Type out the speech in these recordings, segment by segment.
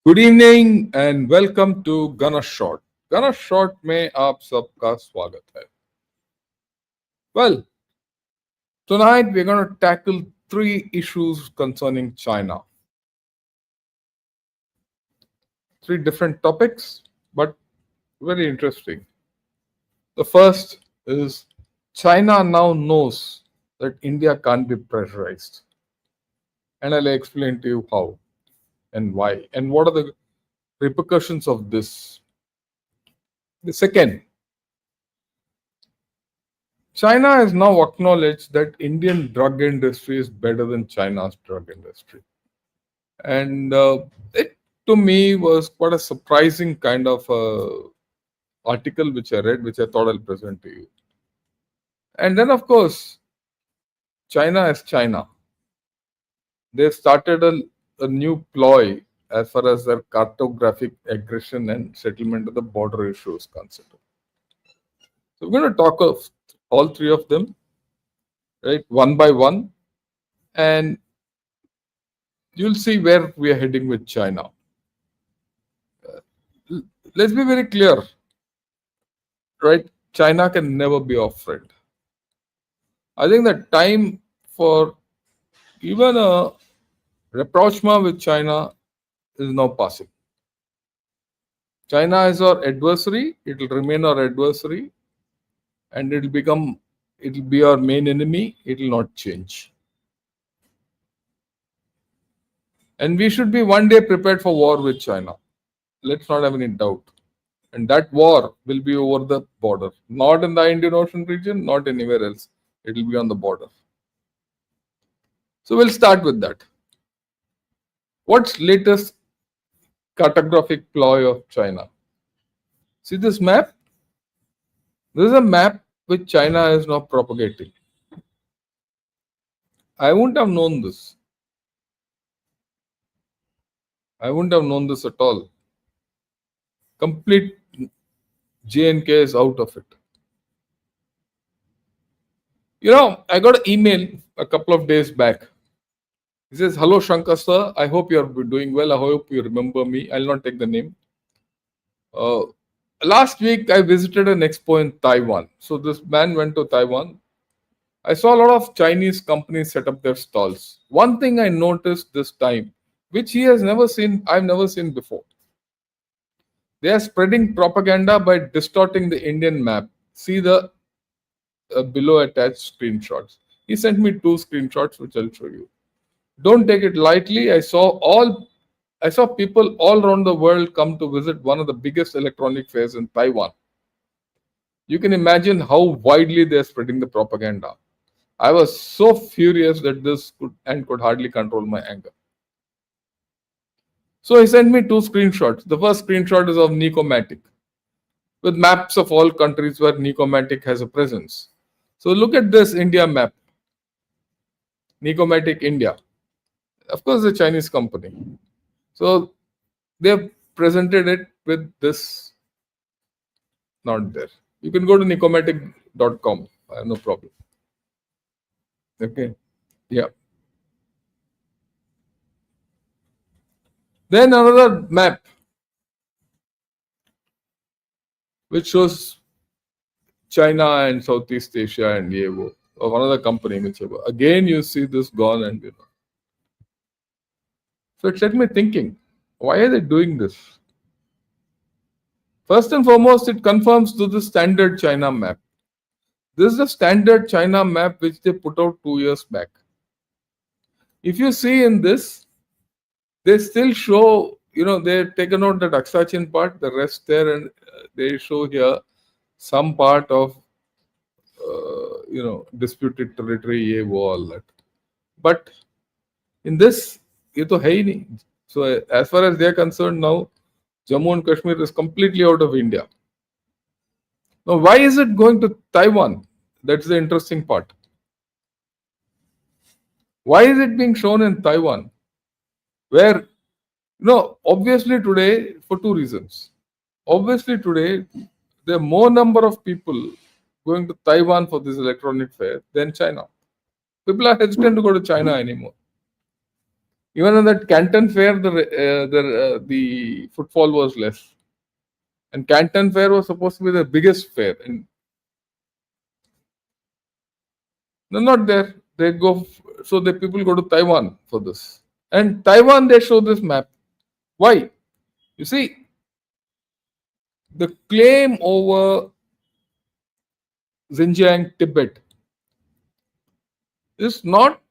Good evening and welcome to गना शॉट। गना शॉट में आप सबका स्वागत है। Well, tonight we're going to tackle three issues concerning China. Three different topics, but very interesting. The first is China now knows that India can't be pressurized. And I'll explain to you how and why and what are the repercussions of this. The second, China has now acknowledged that Indian drug industry is better than China's drug industry. And it to me was quite a surprising kind of article which I read, which I thought I'll present to you. And then, of course, China is China. They've started a new ploy as far as their cartographic aggression and settlement of the border issue is concerned. So we're going to talk of all three of them, right, one by one, and you'll see where we are heading with China. Let's be very clear, right? China can never be our friend. I think the time for even a rapprochement with China is now passing. China is our adversary, it will remain our adversary, and it will be our main enemy, it will not change. And we should be one day prepared for war with China. Let's not have any doubt. And that war will be over the border, not in the Indian Ocean region, not anywhere else. It will be on the border. So we'll start with that. What's latest cartographic ploy of China? See this map? This is a map which China is now propagating. I wouldn't have known this. I wouldn't have known this at all. Complete J&K is out of it. You know, I got an email a couple of days back. He says, "Hello, Shankar sir. I hope you're doing well. I hope you remember me. I'll not take the name. Last week, I visited an expo in Taiwan. So this man went to Taiwan. I saw a lot of Chinese companies set up their stalls. One thing I noticed this time, which he has never seen, I've never seen before. They are spreading propaganda by distorting the Indian map. See the below attached screenshots. He sent me two screenshots, which I'll show you. Don't take it lightly. I saw people all around the world come to visit one of the biggest electronic fairs in Taiwan. You can imagine how widely they're spreading the propaganda. I was so furious that this could hardly control my anger. So he sent me two screenshots. The first screenshot is of Nicomatic, with maps of all countries where Nicomatic has a presence. So look at this India map. Nicomatic India. Of course, a Chinese company. So they have presented it with this not there. You can go to nicomatic.com. I have no problem. Okay. Yeah. Then another map which shows China and Southeast Asia and Yevo of another company, whichever. Again, you see this gone and So it set me thinking, why are they doing this? First and foremost, it conforms to the standard China map. This is the standard China map which they put out 2 years back. If you see in this, they still show, they've taken out that Aksachin part, the rest there, and they show here some part of, disputed territory, all that. But in this, ये तो है ही नहीं. So as far as they're concerned now, Jammu and Kashmir is completely out of India. Now, why is it going to Taiwan? That's the interesting part. Why is it being shown in Taiwan? Where, obviously today, for two reasons. Obviously today, there are more number of people going to Taiwan for this electronic fair than China. People are hesitant to go to China anymore. Even on that Canton Fair, the footfall was less. And Canton Fair was supposed to be the biggest fair. And they're not there. They go, so the people go to Taiwan for this. And Taiwan, they show this map. Why? You see, the claim over Xinjiang, Tibet is not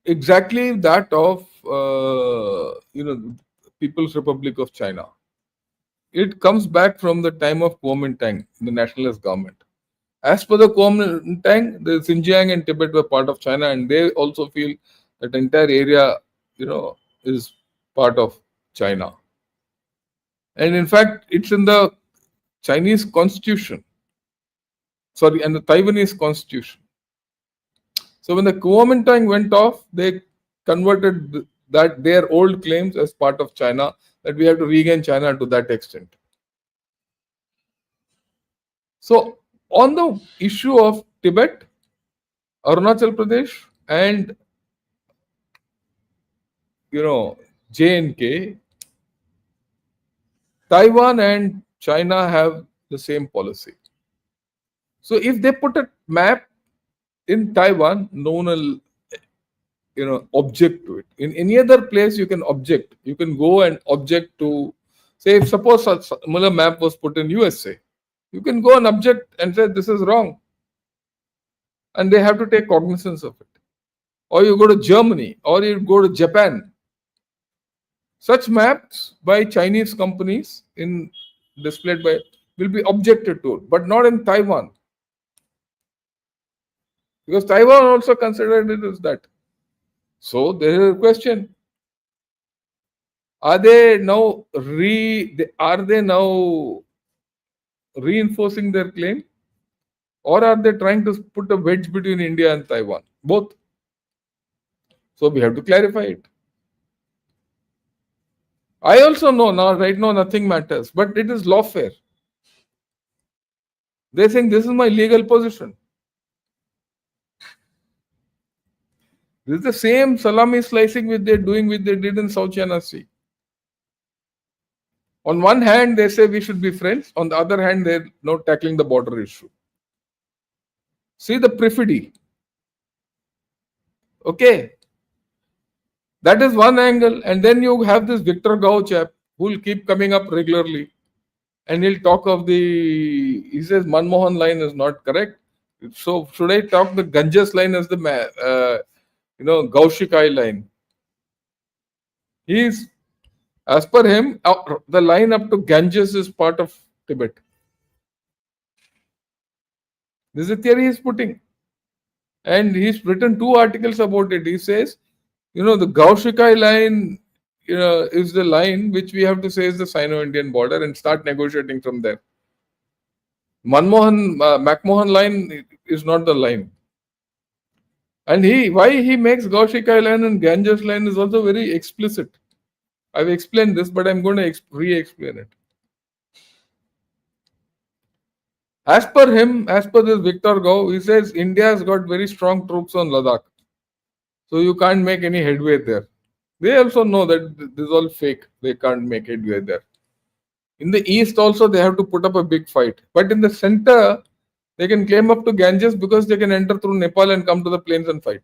exactly that of People's Republic of China. It comes back from the time of Kuomintang, the nationalist government. As per the Kuomintang, the Xinjiang and Tibet were part of China, and they also feel that entire area, is part of China. And in fact, it's in the Chinese constitution. Sorry, and the Taiwanese constitution. So when the Kuomintang went off, they converted that their old claims as part of China, that we have to regain China to that extent. So on the issue of Tibet, Arunachal Pradesh, and J&K, Taiwan and China have the same policy. So if they put a map in Taiwan, no one will object to it. In any other place, you can object. You can go and object to, say, if suppose a similar map was put in USA, you can go and object and say this is wrong, and they have to take cognizance of it. Or you go to Germany, or you go to Japan. Such maps by Chinese companies displayed by will be objected to, but not in Taiwan, because Taiwan also considered it as that. So there is a question: Are they now reinforcing their claim, or are they trying to put a wedge between India and Taiwan? Both. So we have to clarify it. I also know now, right now, nothing matters, but it is lawfare. They think this is my legal position. This is the same salami slicing which they did in South China Sea. On one hand, they say we should be friends. On the other hand, they're not tackling the border issue. See the perfidy. Okay. That is one angle. And then you have this Victor Gao chap who will keep coming up regularly. And he'll talk of he says Manmohan line is not correct. So should I talk the Ganges line as the Gaushikai line? As per him, the line up to Ganges is part of Tibet. This is a theory he's putting. And he's written 2 articles about it. He says, the Gaushikai line, is the line which we have to say is the Sino-Indian border and start negotiating from there. McMahon line is not the line. And why he makes Gaushikai line and Ganges line is also very explicit. I've explained this, but I'm going to re-explain it. As per him, as per this Victor Gao, he says India has got very strong troops on Ladakh. So you can't make any headway there. They also know that this is all fake. They can't make headway there. In the east also, they have to put up a big fight. But in the center, they can claim up to Ganges because they can enter through Nepal and come to the plains and fight.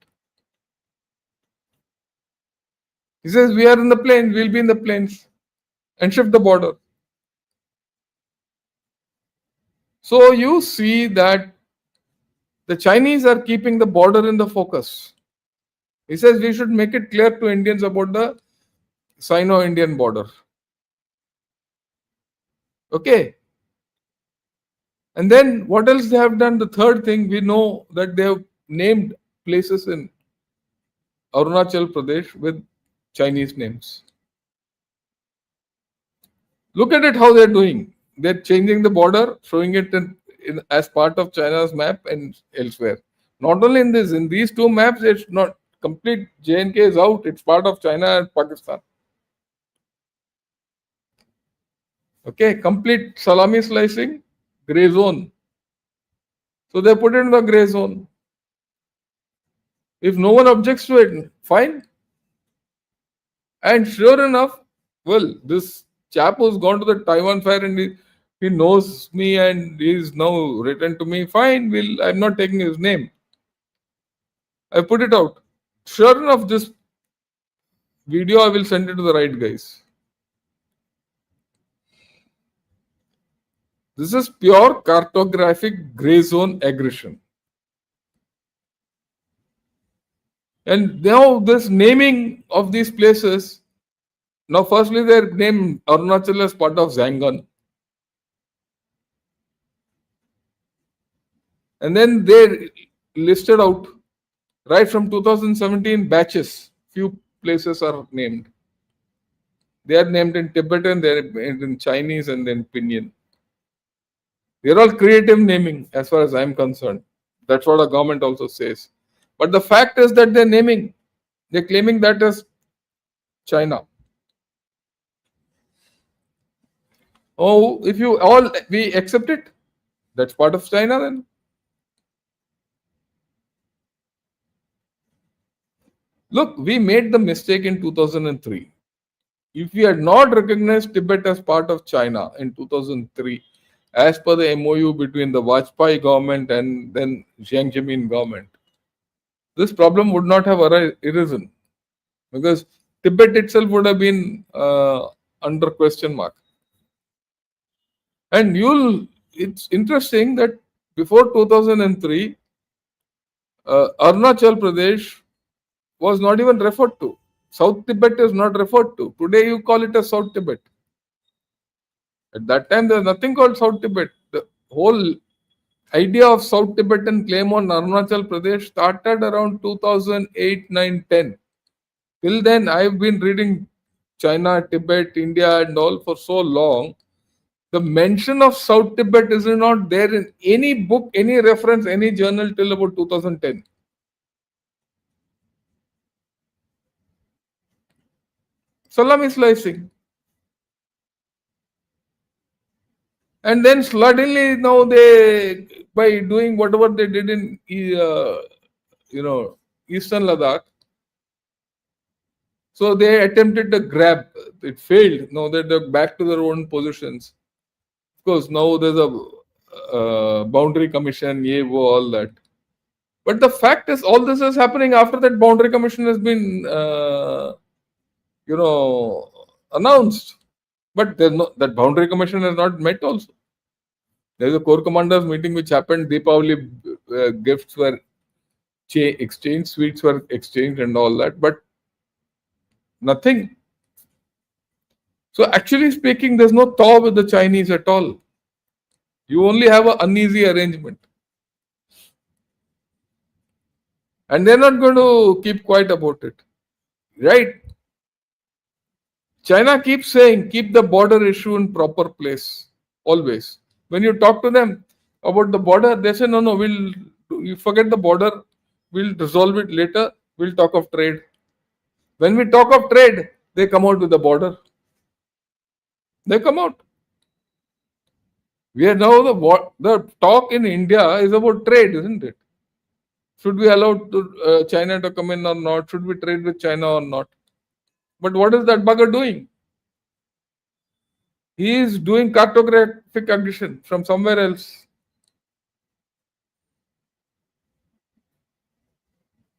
He says, we are in the plains, we'll be in the plains and shift the border. So you see that the Chinese are keeping the border in the focus. He says we should make it clear to Indians about the Sino-Indian border. Okay. And then what else they have done? The third thing, we know that they have named places in Arunachal Pradesh with Chinese names. Look at it how they're doing. They're changing the border, showing it as part of China's map and elsewhere. Not only in these 2 maps, it's not complete. J&K is out. It's part of China and Pakistan. Okay, complete salami slicing, grey zone. So they put it in the grey zone. If no one objects to it, fine. And sure enough, well, this chap who's gone to the Taiwan fair and he knows me and he's now written to me. Fine, I'm not taking his name. I put it out. Sure enough, this video I will send it to the right guys. This is pure cartographic gray zone aggression. And now this naming of these places, now firstly they're named Arunachal as part of Zangan. And then they listed out right from 2017 batches. Few places are named. They are named in Tibetan, they are named in Chinese, and then Pinyin. They're all creative naming as far as I'm concerned. That's what the government also says. But the fact is that they're claiming that as China. Oh, if we accept it, that's part of China then. Look, we made the mistake in 2003. If we had not recognized Tibet as part of China in 2003, as per the MOU between the Vajpayee government and then Jiang Zemin government, this problem would not have arisen because Tibet itself would have been under question mark. And it's interesting that before 2003, Arunachal Pradesh was not even referred to. South Tibet is not referred to. Today you call it as South Tibet. At that time, there was nothing called South Tibet. The whole idea of South Tibetan claim on Arunachal Pradesh started around 2008, 9, 10. Till then, I've been reading China, Tibet, India, and all for so long. The mention of South Tibet is not there in any book, any reference, any journal till about 2010. Salami slicing. And then suddenly now by doing whatever they did in Eastern Ladakh, so they attempted to grab. It failed. Now they're back to their own positions. Of course, now there's a boundary commission, all that. But the fact is, all this is happening after that boundary commission has been, announced. But that boundary commission has not met also. There's a core commanders meeting which happened. Deepavali gifts were exchanged, sweets were exchanged, and all that. But nothing. So actually speaking, there's no thaw with the Chinese at all. You only have an uneasy arrangement. And they're not going to keep quiet about it. Right? China keeps saying, keep the border issue in proper place. Always. When you talk to them about the border, they say, no, you forget the border. We'll resolve it later. We'll talk of trade. When we talk of trade, they come out with the border. They come out. We are now the talk in India is about trade, isn't it? Should we allow China to come in or not? Should we trade with China or not? But what is that bugger doing? He is doing cartographic aggression from somewhere else.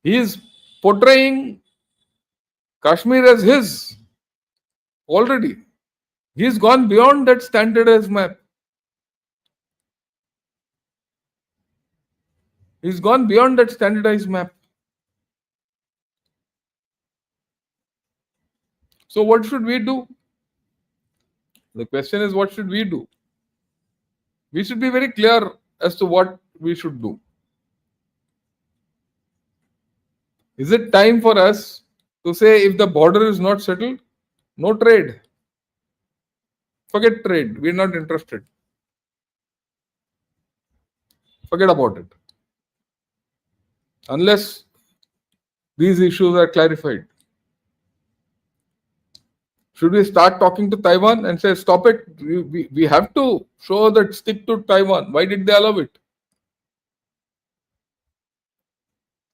He is portraying Kashmir as his already. He's gone beyond that standardized map. He's gone beyond that standardized map. So what should we do? The question is, what should we do? We should be very clear as to what we should do. Is it time for us to say if the border is not settled, no trade? Forget trade. We're not interested. Forget about it. Unless these issues are clarified. Should we start talking to Taiwan and say, stop it? We have to show that stick to Taiwan. Why did they allow it?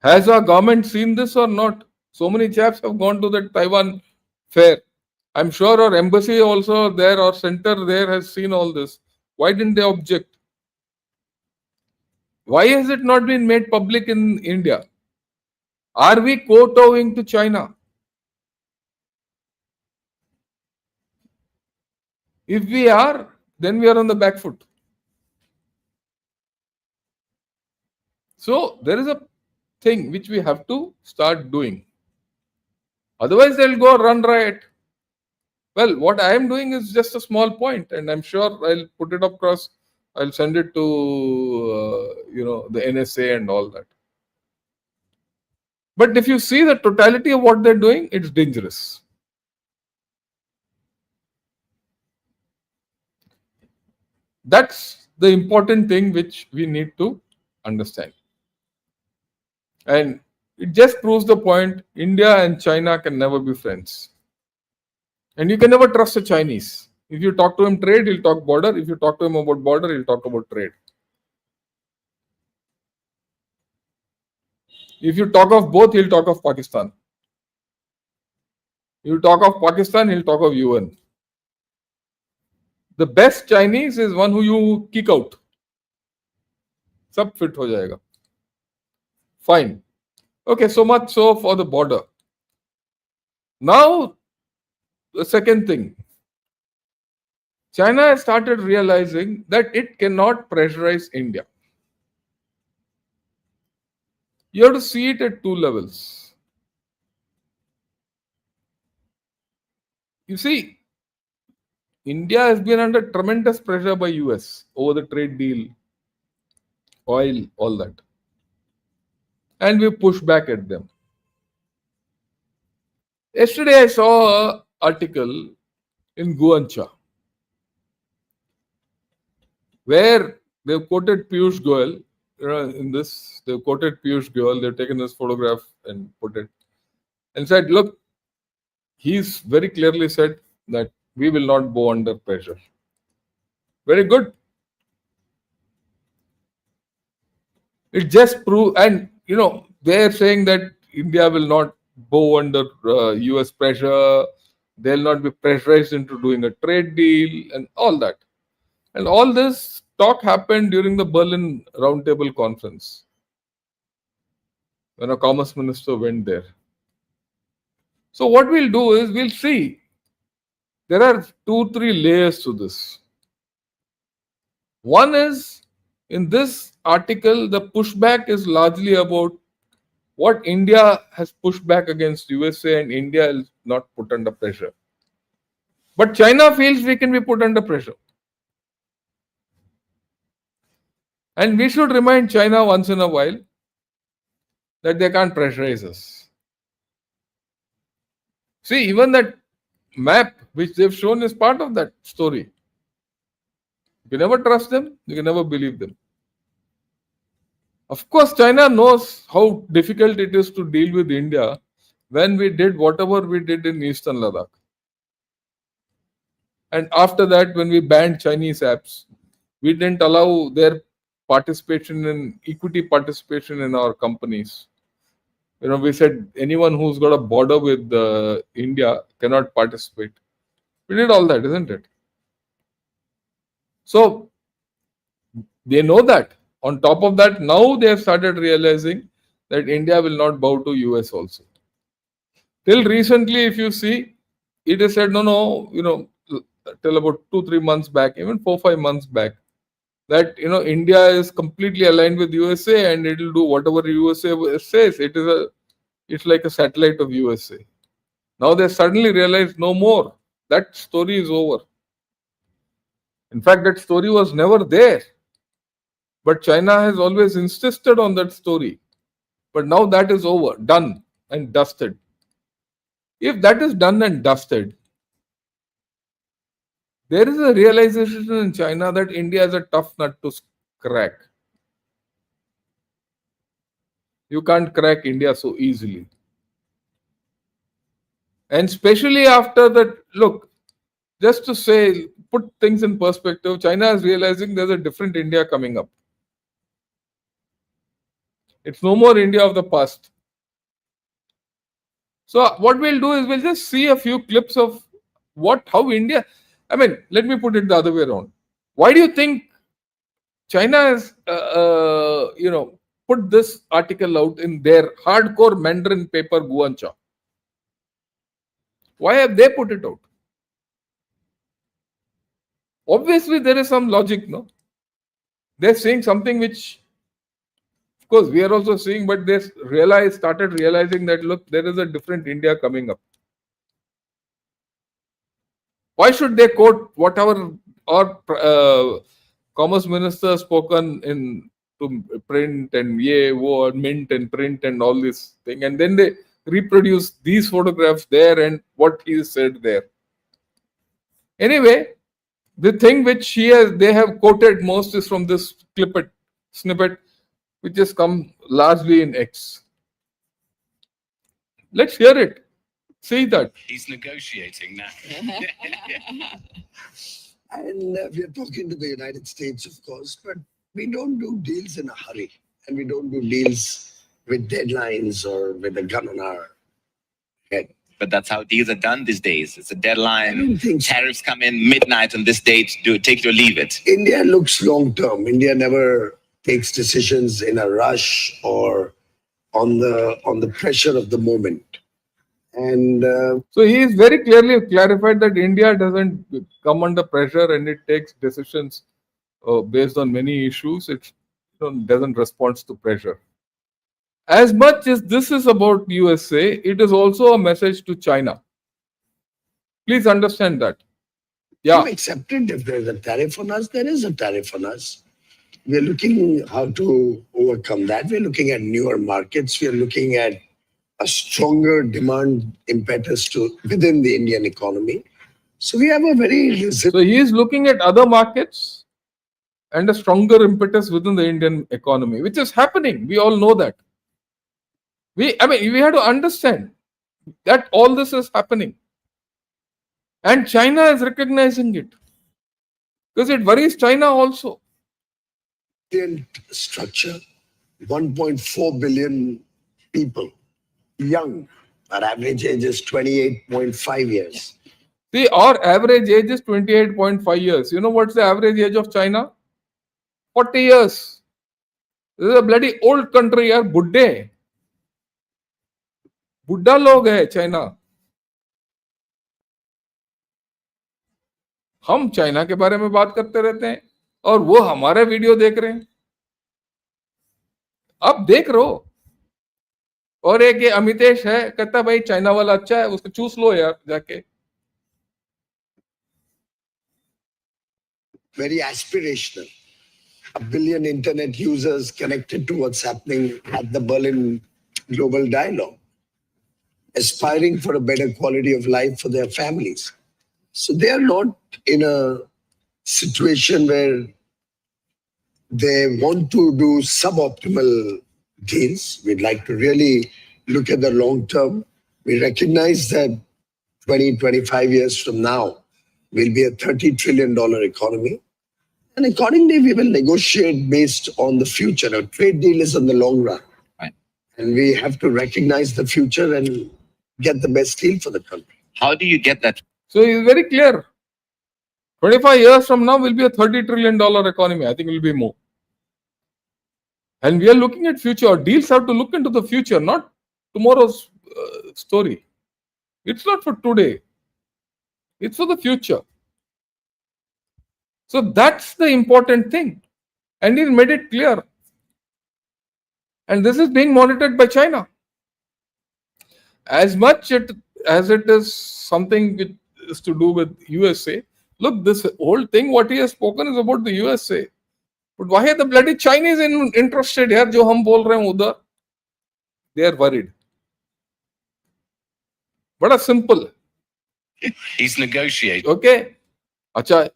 Has our government seen this or not? So many chaps have gone to the Taiwan Fair. I'm sure our embassy also there, our center there has seen all this. Why didn't they object? Why has it not been made public in India? Are we kowtowing to China? If we are, then we are on the back foot. So there is a thing which we have to start doing. Otherwise, they'll go run riot. Well, what I am doing is just a small point, and I'm sure I'll put it across. I'll send it to the NSA and all that. But if you see the totality of what they're doing, it's dangerous. That's the important thing which we need to understand. And it just proves the point India and China can never be friends. And you can never trust a Chinese. If you talk to him trade, he'll talk border. If you talk to him about border, he'll talk about trade. If you talk of both, he'll talk of Pakistan. You talk of Pakistan, he'll talk of UN. The best Chinese is one who you kick out. Sab fit ho jayega. Fine. Okay, so much so for the border. Now, the second thing. China has started realizing that it cannot pressurize India. You have to see it at two levels. You see, India has been under tremendous pressure by US over the trade deal, oil, all that. And we push back at them. Yesterday I saw an article in Guancha where they've quoted Piyush Goyal. In this, they've quoted Piyush Goyal, they've taken this photograph and put it and said, look, he's very clearly said that we will not bow under pressure. Very good. It just proves, and they're saying that India will not bow under US pressure, they'll not be pressurized into doing a trade deal and all that. And all this talk happened during the Berlin Roundtable Conference when a commerce minister went there. So what we'll do is we'll see. There are 2-3 layers to this. One is, in this article, the pushback is largely about what India has pushed back against USA and India is not put under pressure. But China feels we can be put under pressure. And we should remind China once in a while that they can't pressurize us. See, even that map which they've shown is part of that story. You can never trust them, you can never believe them. Of course, China knows how difficult it is to deal with India when we did whatever we did in Eastern Ladakh. And after that, when we banned Chinese apps, we didn't allow their participation in equity participation in our companies. We said anyone who's got a border with India cannot participate. We did all that, isn't it? So they know that. On top of that, now they have started realizing that India will not bow to US also. Till recently, if you see, it is said, no, till about 2-3 months back, even 4-5 months back, that India is completely aligned with USA and it will do whatever USA says. It's like a satellite of USA. Now they suddenly realize no more. That story is over. In fact, that story was never there. But China has always insisted on that story. But now that is over, done and dusted. If that is done and dusted, there is a realization in China that India is a tough nut to crack. You can't crack India so easily. And especially after that, look, just to say, put things in perspective, China is realizing there's a different India coming up. It's no more India of the past. So what we'll do is we'll just see a few clips of how India. I mean, let me put it the other way around. Why do you think China has, put this article out in their hardcore Mandarin paper Guancha? Why have they put it out? Obviously, there is some logic, no? They're saying something which, of course, we are also seeing, but they started realizing that, look, there is a different India coming up. Why should they quote whatever our commerce minister spoken in to print and mint and print and all this thing, and then they reproduce these photographs there and what he said there. Anyway, the thing which they have quoted most is from this snippet, which has come largely in X. Let's hear it. See that. He's negotiating now. And we are talking to the United States, of course, but we don't do deals in a hurry. And we don't do deals with deadlines or with a gun on our head. But that's how deals are done these days. It's a deadline. I don't think so. Tariffs come in midnight on this date. Take it or leave it. India looks long term. India never takes decisions in a rush or on the pressure of the moment. And so he is very clearly clarified that India doesn't come under pressure and it takes decisions based on many issues. It doesn't respond to pressure. As much as this is about USA, it is also a message to China. Please understand that. Yeah. You accept it. If there's a tariff on us, there is a tariff on us. We're looking how to overcome that. We're looking at newer markets. We're looking at a stronger demand impetus within the Indian economy. So we have a very... So he is looking at other markets and a stronger impetus within the Indian economy, which is happening. We all know that. We have to understand that all this is happening. And China is recognizing it. Because it worries China also. Structure, 1.4 billion people. Young. Our average age is 28.5 years. See, our average age is 28.5 years. You know what's the average age of China? 40 years. This is a bloody old country, yaar. बुड्ढा लोग है China. हम China के बारे में बात करते रहते हैं और वो हमारे वीडियो देख रहे हैं. अब देख रहो. और एक ये अमितेश है, कहता भाई चाइना वाला अच्छा है, उसको चूस लो यार जाके. Very aspirational. 1 billion internet users connected to what's happening at the Berlin Global Dialogue, aspiring for a better quality of life for their families. So they are not in a situation where they want to do suboptimal deals. We'd like to really look at the long term. We recognize that 20, 25 years from now, we'll be a $30 trillion economy. And accordingly, we will negotiate based on the future. A trade deal is on the long run. Right. And we have to recognize the future and get the best deal for the country. How do you get that? So it's very clear. 25 years from now will be a $30 trillion economy. I think it will be more. And we are looking at future. Deals have to look into the future, not tomorrow's story. It's not for today. It's for the future. So that's the important thing. And he made it clear. And this is being monitored by China. As much as it is something which is to do with USA, look, this whole thing, what he has spoken is about the USA. But why are the bloody Chinese interested here? जो हम बोल रहे हैं उधर, they are worried. बड़ा simple. He's negotiating. Okay. अच्छा,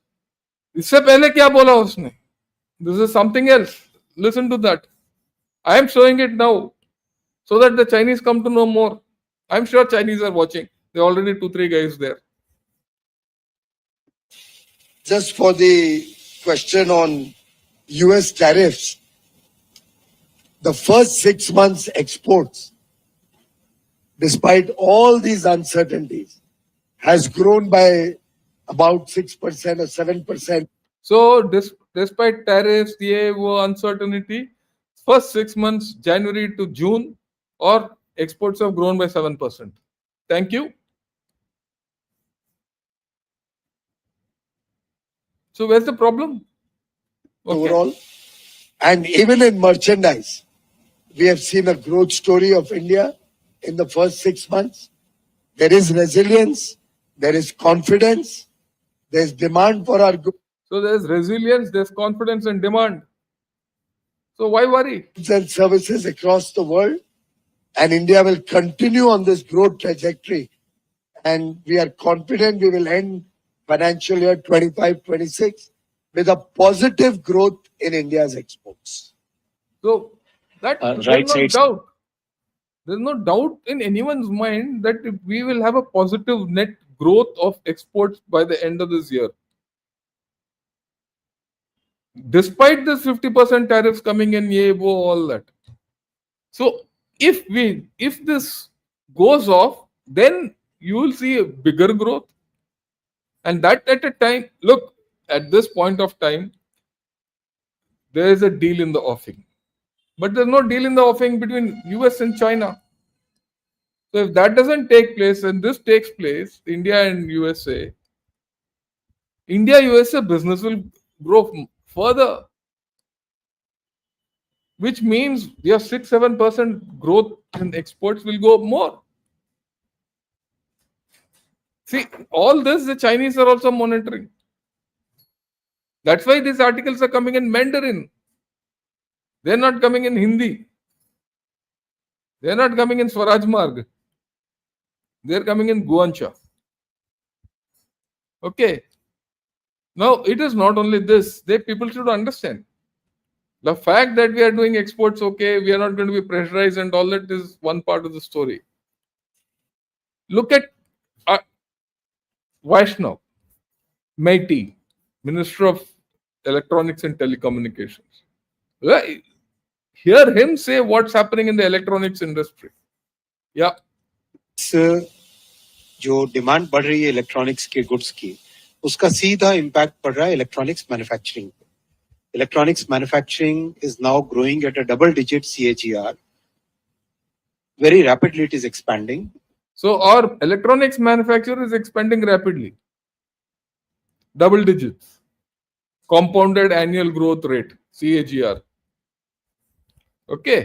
इससे पहले क्या बोला उसने? This is something else. Listen to that. I am showing it now so that the Chinese come to know more. I'm sure Chinese are watching. There are already 2-3 guys there. Just for the question on US tariffs, the first 6 months exports despite all these uncertainties, has grown by about 6% or 7%. So, despite tariffs, the uncertainty, first 6 months, January to June, or exports have grown by 7%. Thank you. So, where's the problem? Overall. And even in merchandise, we have seen a growth story of India in the first 6 months. There is resilience, there is confidence, there's demand for our goods So, there's resilience, there's confidence and demand. So, why worry? and services across the world. And India will continue on this growth trajectory. And we are confident we will end financial year 25-26 with a positive growth in India's exports. So, that Right there's no side. doubt. There's no doubt in anyone's mind that we will have a positive net growth of exports by the end of this year. Despite this 50% tariffs coming in, all that. So if this goes off, then you will see a bigger growth. And that at a time, look, at this point of time, there is a deal in the offing. But there's no deal in the offing between US and China. So if that doesn't take place and this takes place, India and USA, India USA business will grow further, which means your 6-7% growth in exports will go more. See, all this the Chinese are also monitoring. That's why these articles are coming in Mandarin. They're not coming in Hindi. They're not coming in Swaraj Marg. They're coming in Guancha. Okay. Now, it is not only this. People should understand. The fact that we are doing exports, okay, we are not going to be pressurized and all that is one part of the story. Look at Vaishnav, Meiti, Minister of Electronics and Telecommunications. Right? Hear him say what's happening in the electronics industry. Yeah. जो demand बढ़ रही है electronics के goods की उसका सीधा impact पड़ रहा है इलेक्ट्रॉनिक्स मैन्युफैक्चरिंग पे electronics manufacturing is now growing at a double digit CAGR very rapidly it is expanding. So our electronics manufacture is expanding rapidly. Double digits. Compounded annual growth rate, CAGR. Okay.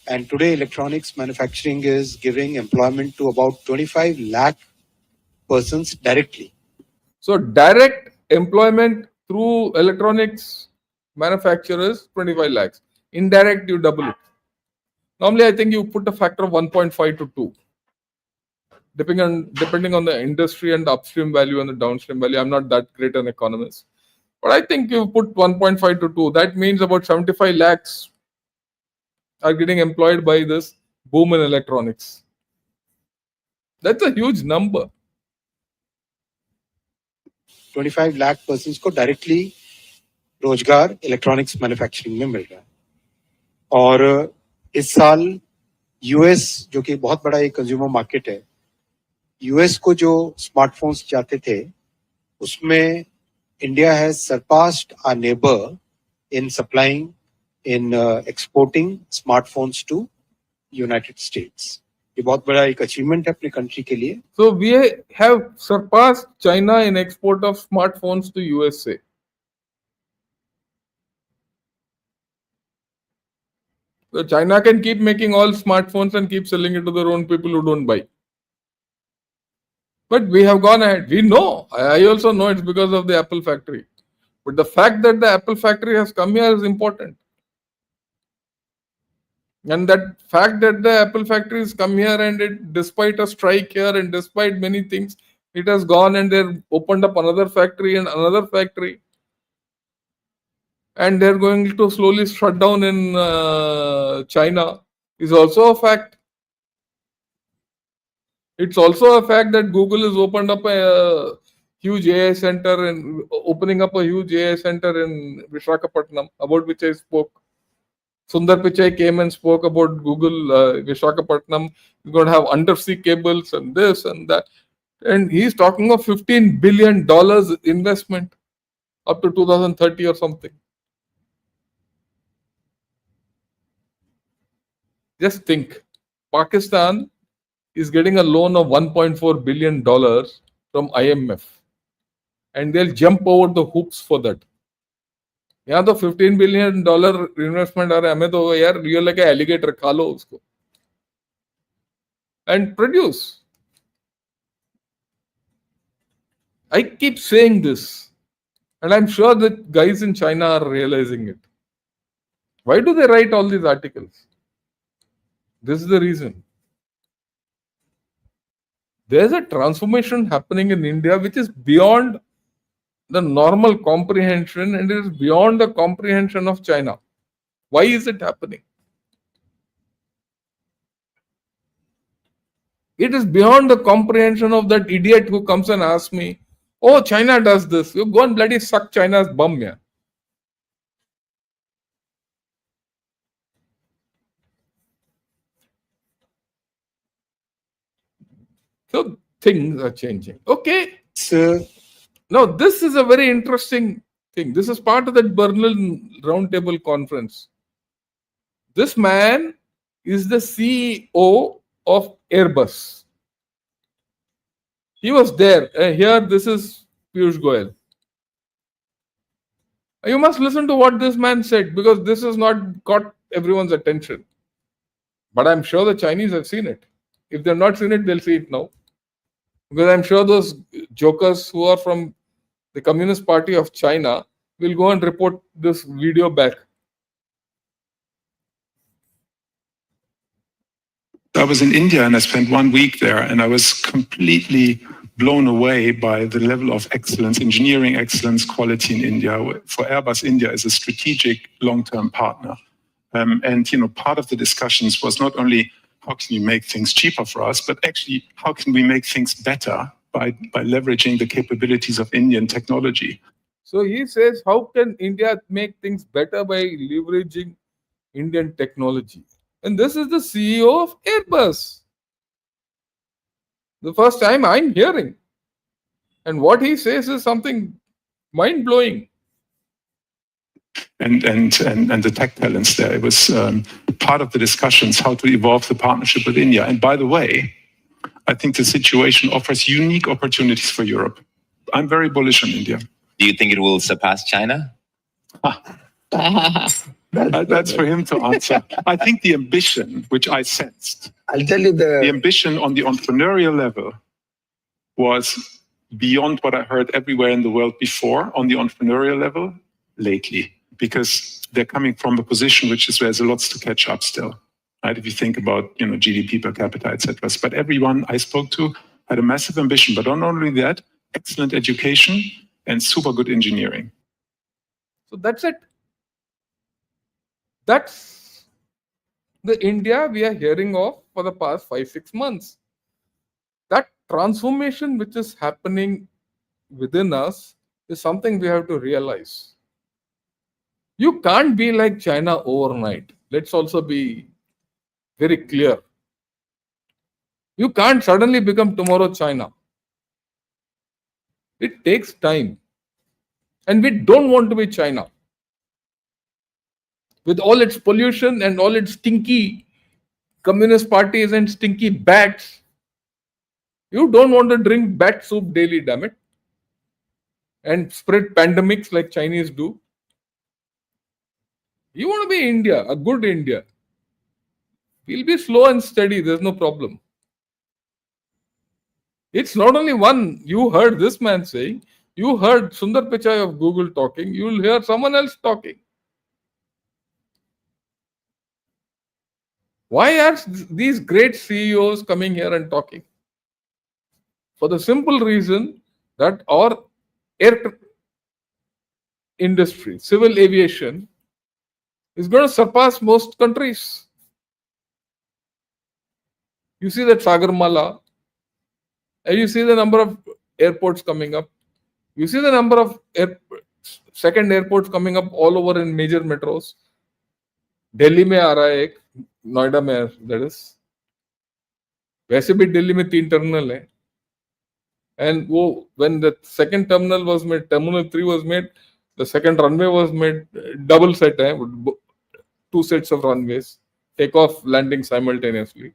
And today electronics manufacturing is giving employment to about 25 lakh persons directly. So direct employment through electronics manufacturers, 25 lakhs. Indirect, you double it. Normally, I think you put a factor of 1.5 to 2. Depending on the industry and the upstream value and the downstream value. I'm not that great an economist. But I think you put 1.5 to 2. That means about 75 lakhs are getting employed by this boom in electronics. That's a huge number. 25 lakh persons को directly रोजगार electronics manufacturing में मिल रहा है और इस साल US जो कि बहुत बड़ा एक कंज्यूमर मार्केट है US को जो स्मार्टफोन्स जाते थे उसमें India has surpassed our neighbour in supplying in exporting smartphones to United States ये बहुत बड़ा एक अचीवमेंट है अपने कंट्री के लिए. So we have surpassed China in export of smartphones to USA. So China can keep making all smartphones and keep selling it to their own people who don't buy. But we have gone ahead. We know. I also know it's because of the Apple factory. But the fact that the Apple factory has come here is important. And that fact that the Apple factory has come here and it, despite a strike here and despite many things, it has gone and they've opened up another factory and another factory. And they're going to slowly shut down in China is also a fact. It's also a fact that Google has opened up a huge AI center and opening up a huge AI center in Vishakhapatnam, about which I spoke. Sundar Pichai came and spoke about Google, Visakhapatnam. We're going to have undersea cables and this and that. And he's talking of $15 billion investment up to 2030 or something. Just think, Pakistan is getting a loan of $1.4 billion from IMF, and they'll jump over the hoops for that. यहाँ तो $15 billion investment आ रहा है, हमें तो यार real लगे alligator खा लो उसको and produce. I keep saying this, and I'm sure that guys in China are realizing it. Why do they write all these articles? This is the reason. There's a transformation happening in India which is beyond the normal comprehension, and it is beyond the comprehension of China. Why is it happening? It is beyond the comprehension of that idiot who comes and asks me, oh, China does this. You go and bloody suck China's bum, yeah. So things are changing. Okay. So, Now, this is a very interesting thing. This is part of that Berlin Roundtable Conference. This man is the CEO of Airbus. He was there. Here, this is Piyush Goyal. You must listen to what this man said, because this has not got everyone's attention. But I'm sure the Chinese have seen it. If they've not seen it, they'll see it now. Because I'm sure those jokers who are from the Communist Party of China will go and report this video back. I was in India and I spent 1 week there, and I was completely blown away by the level of excellence, engineering excellence, quality in India. For Airbus, India is a strategic long-term partner. And part of the discussions was not only how can you make things cheaper for us, but actually how can we make things better by leveraging the capabilities of Indian technology. So he says, how can India make things better by leveraging Indian technology? And this is the CEO of Airbus. The first time I'm hearing. And what he says is something mind-blowing. And the tech talents there. It was part of the discussions how to evolve the partnership with India. And by the way, I think the situation offers unique opportunities for Europe. I'm very bullish on India. Do you think it will surpass China? That's for him to answer. I think the ambition, which I sensed, I'll tell you the ambition on the entrepreneurial level was beyond what I heard everywhere in the world before on the entrepreneurial level lately, because they're coming from a position which is there's lots to catch up still. Right? If you think about GDP per capita, etc. But everyone I spoke to had a massive ambition. But not only that, excellent education and super good engineering. So that's it. That's the India we are hearing of for the past 5-6 months. That transformation which is happening within us is something we have to realize. You can't be like China overnight. Let's also be very clear. You can't suddenly become tomorrow China. It takes time. And we don't want to be China. With all its pollution and all its stinky communist parties and stinky bats, you don't want to drink bat soup daily, damn it, and spread pandemics like Chinese do. You want to be India, a good India. We'll be slow and steady, there's no problem. It's not only one. You heard this man saying, you heard Sundar Pichai of Google talking, you'll hear someone else talking. Why are these great CEOs coming here and talking? For the simple reason that our air industry, civil aviation, is going to surpass most countries. You see that Sagarmala, and you see the number of airports coming up. You see the number of second airports coming up all over in major metros. Delhi में आ रहा है एक, नोएडा में, that is, वैसे भी दिल्ली में 3 terminal है. And when the second terminal was made, terminal 3 was made, the second runway was made, double set, 2 sets of runways, takeoff, landing simultaneously.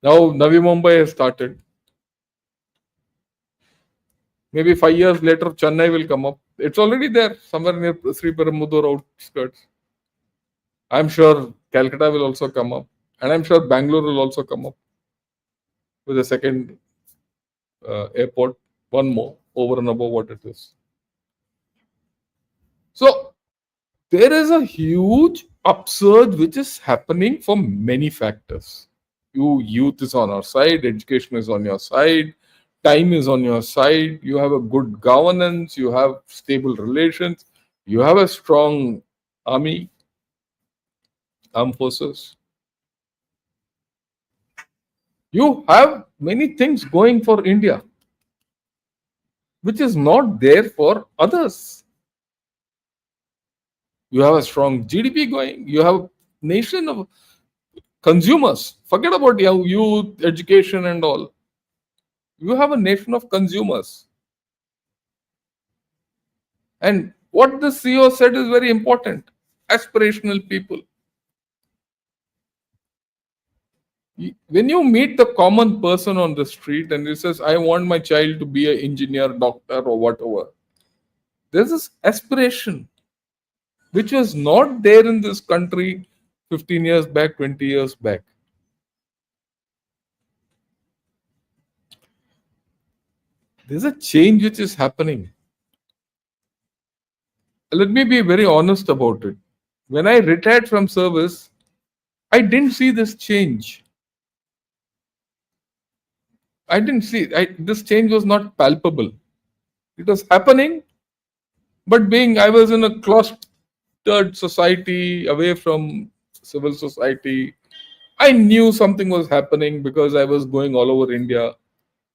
Now Navi Mumbai has started. Maybe 5 years later, Chennai will come up. It's already there, somewhere near Sri Perumbudur outskirts. I'm sure Calcutta will also come up. And I'm sure Bangalore will also come up with a second airport, one more, over and above what it is. So there is a huge upsurge which is happening for many factors. Youth is on our side, education is on your side, time is on your side, you have a good governance, you have stable relations, you have a strong army, armed forces. You have many things going for India, which is not there for others. You have a strong GDP going, you have a nation of consumers. Forget about youth, education, and all. You have a nation of consumers. And what the CEO said is very important. Aspirational people. When you meet the common person on the street and he says, I want my child to be an engineer, doctor, or whatever, there's this aspiration which was not there in this country 15 years back, 20 years back. There's a change which is happening. Let me be very honest about it. When I retired from service, I didn't see this change. I didn't see this change was not palpable. It was happening, but I was in a cloistered society, away from civil society, I knew something was happening because I was going all over India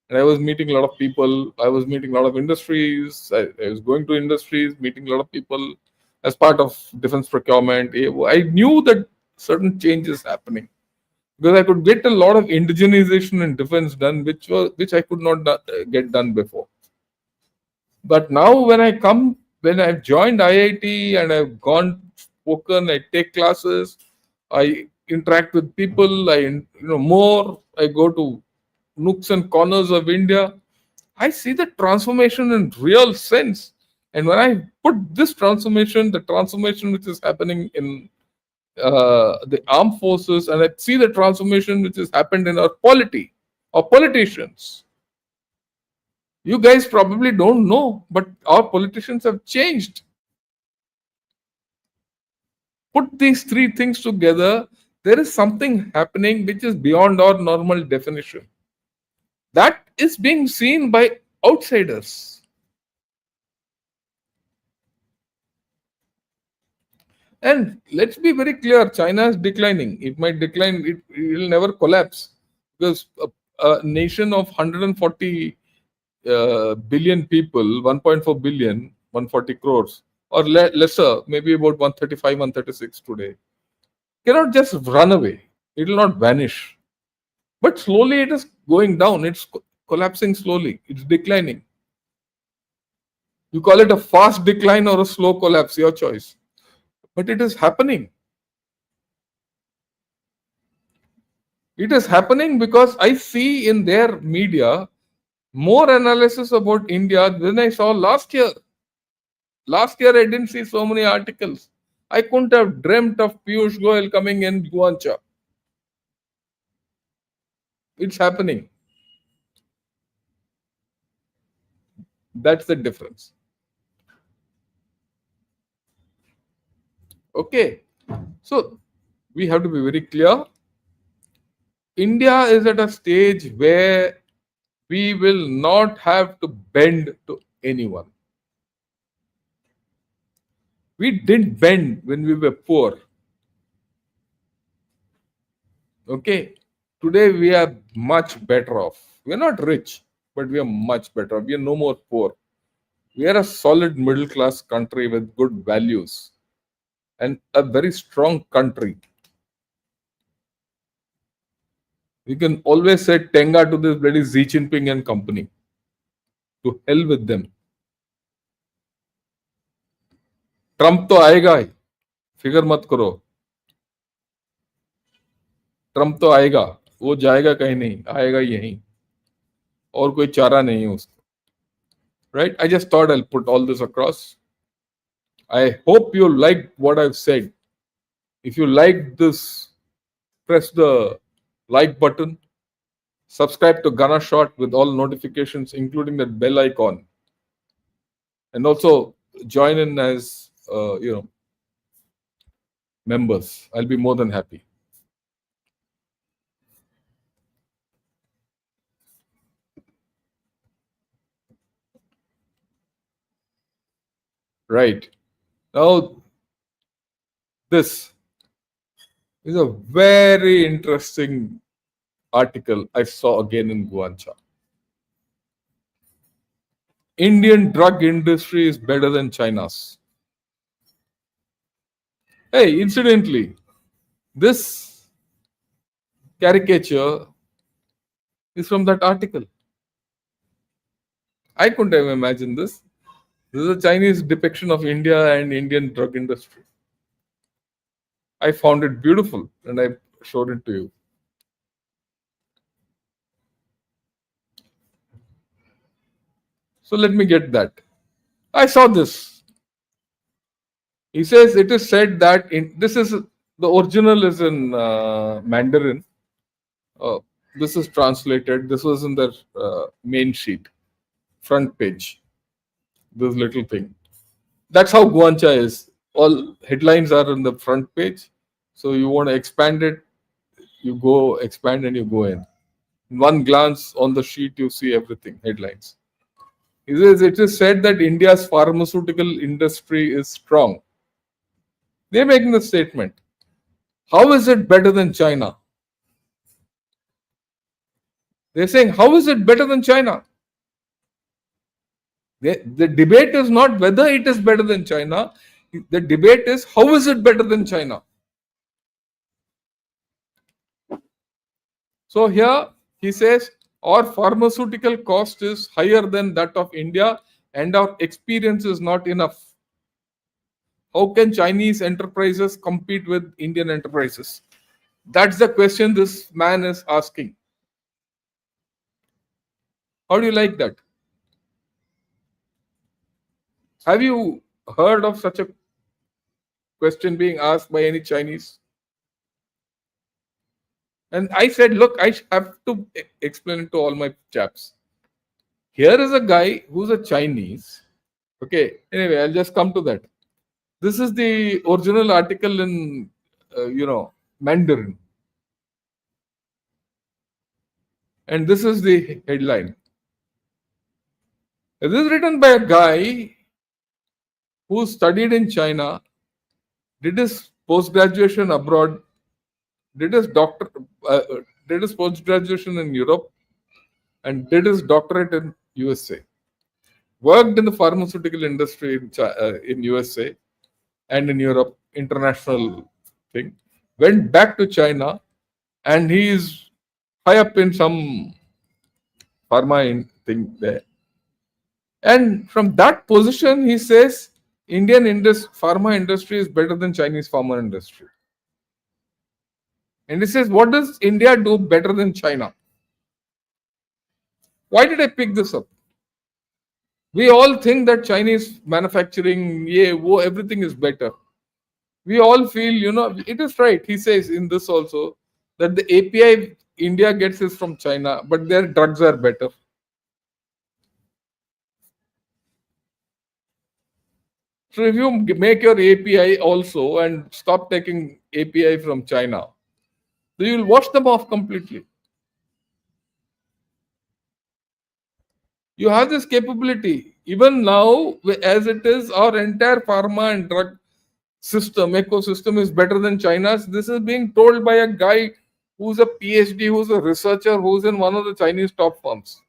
and I was meeting a lot of people. I was meeting a lot of industries. I was going to industries, meeting a lot of people as part of defense procurement. I knew that certain changes happening because I could get a lot of indigenization in defense done, which I could not get done before. But now when I've joined IIT and I've gone spoken, I take classes, I interact with people, more, I go to nooks and corners of India, I see the transformation in real sense. And when I put this transformation, the transformation which is happening in the armed forces, and I see the transformation which has happened in our polity, our politicians. You guys probably don't know, but our politicians have changed. Put these three things together, there is something happening which is beyond our normal definition. That is being seen by outsiders. And let's be very clear, China is declining. It might decline, it will never collapse because a nation of 140 billion people, 1.4 billion, 140 crores, or lesser, maybe about 135, 136 today, cannot just run away. It will not vanish. But slowly it is going down. It's collapsing slowly. It's declining. You call it a fast decline or a slow collapse, your choice. But it is happening. It is happening because I see in their media more analysis about India than I saw last year. Last year, I didn't see so many articles. I couldn't have dreamt of Piyush Goyal coming in Guancha. It's happening. That's the difference. Okay. So, we have to be very clear. India is at a stage where we will not have to bend to anyone. We didn't bend when we were poor. Okay. Today we are much better off. We are not rich, but we are much better off. We are no more poor. We are a solid middle class country with good values. and a very strong country. We can always say Tenga to this bloody Xi Jinping and company. To hell with them. Trump तो आएगा ही, फिकर मत करो. Trump तो आएगा, वो जाएगा कहीं नहीं, आएगा यहीं. और कोई चारा नहीं है उसको. Right? I just thought I'll put all this across. I hope you like what I've said. If you like this, press the like button. Subscribe to Ghana Shot with all notifications, including that bell icon. And also join in as, members. I'll be more than happy. Right. Now, this is a very interesting article I saw again in Guancha. Indian drug industry is better than China's. Hey, incidentally, this caricature is from that article. I couldn't have imagined this. This is a Chinese depiction of India and Indian drug industry. I found it beautiful and I showed it to you. So let me get that. I saw this. He says it is said that this is the original is in Mandarin. This is translated. This was in the main sheet, front page. This little thing. That's how Guancha is. All headlines are on the front page. So you want to expand it, you go expand and you go in. One glance on the sheet, you see everything, headlines. He says it is said that India's pharmaceutical industry is strong. They're making the statement. How is it better than China? They're saying, how is it better than China? The debate is not whether it is better than China. The debate is, how is it better than China? So here he says, our pharmaceutical cost is higher than that of India and our experience is not enough. How can Chinese enterprises compete with Indian enterprises? That's the question this man is asking. How do you like that? Have you heard of such a question being asked by any Chinese? And I said, look, I have to explain it to all my chaps. Here is a guy who's a Chinese. Okay, anyway, I'll just come to that. This is the original article in, Mandarin. And this is the headline. This is written by a guy who studied in China, did his post-graduation abroad, did his post-graduation in Europe, and did his doctorate in USA. Worked in the pharmaceutical industry in USA and in Europe, international thing. Went back to China, and he is high up in some pharma thing there. And from that position, he says Indian pharma industry is better than Chinese pharma industry. And he says, what does India do better than China? Why did I pick this up? We all think that Chinese manufacturing, everything is better. We all feel, it is right. He says in this also that the API India gets is from China, but their drugs are better. So if you make your API also and stop taking API from China, then you will wash them off completely. You have this capability. Even now, as it is, our entire pharma and drug ecosystem is better than China's. This is being told by a guy who's a PhD, who's a researcher, who's in one of the Chinese top firms.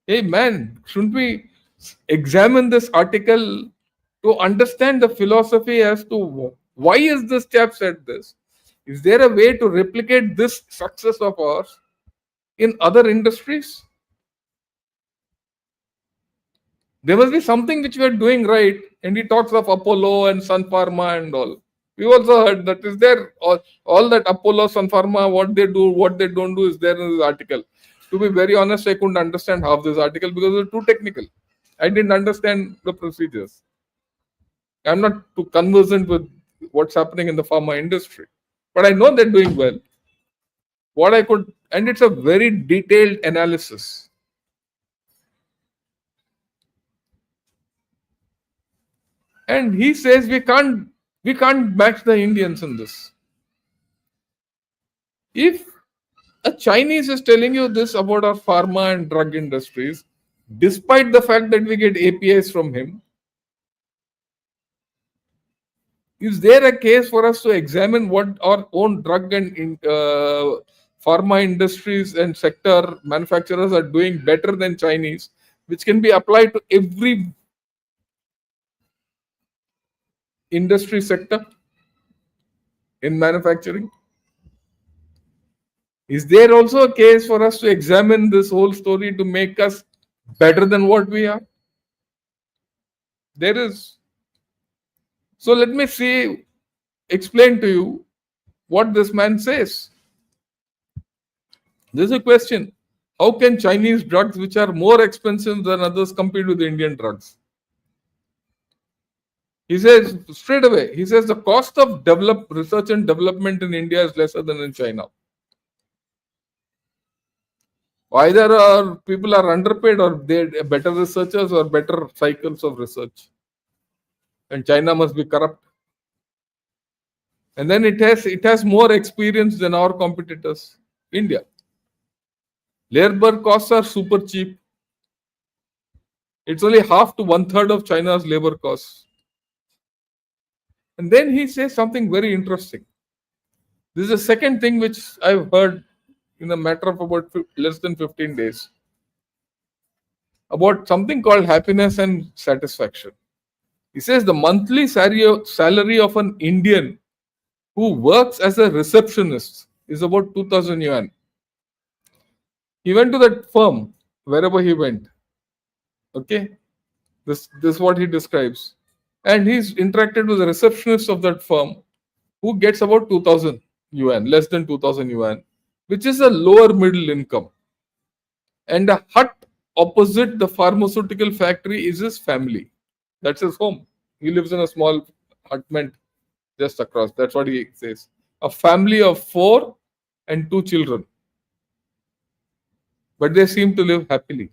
Hey man, shouldn't we examine this article to understand the philosophy as to why is this chap said this. Is there a way to replicate this success of ours in other industries? There must be something which we are doing right. And he talks of Apollo and Sun Pharma and all. We also heard that is there all that Apollo, Sun Pharma, what they do, what they don't do is there in this article. To be very honest, I couldn't understand half this article because it's too technical. I didn't understand the procedures. I'm not too conversant with what's happening in the pharma industry, but I know they're doing well. What I could, and it's a very detailed analysis. And he says we can't match the Indians in this. If a Chinese is telling you this about our pharma and drug industries, despite the fact that we get APIs from him, is there a case for us to examine what our own drug and pharma industries and sector manufacturers are doing better than Chinese, which can be applied to every industry sector in manufacturing? Is there also a case for us to examine this whole story to make us better than what we are? There is. So let me explain to you what this man says. This is a question. How can Chinese drugs, which are more expensive than others, compete with Indian drugs? He says straight away, he says the cost of research and development in India is lesser than in China. Either people are underpaid or they're better researchers or better cycles of research. And China must be corrupt. And then it has more experience than our competitors. India. Labor costs are super cheap. It's only half to 1/3 of China's labor costs. And then he says something very interesting. This is the second thing which I've heard in a matter of about less than 15 days about something called happiness and satisfaction. He says the monthly salary of an Indian who works as a receptionist is about 2,000 yuan. He went to that firm wherever he went. Okay, this is what he describes, and he's interacted with the receptionist of that firm, who gets about 2,000 yuan, less than 2,000 yuan, which is a lower middle income. And a hut opposite the pharmaceutical factory is his family. That's his home. He lives in a small hutment just across. That's what he says. A family of 4 and 2 children. But they seem to live happily.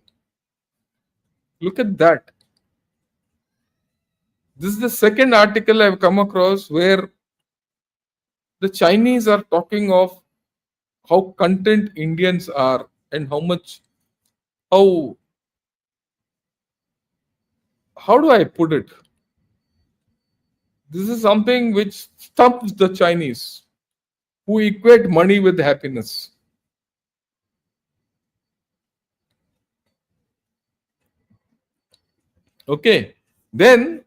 Look at that. This is the second article I've come across where the Chinese are talking of how content Indians are and how do I put it? This is something which stumps the Chinese, who equate money with happiness. Okay. Then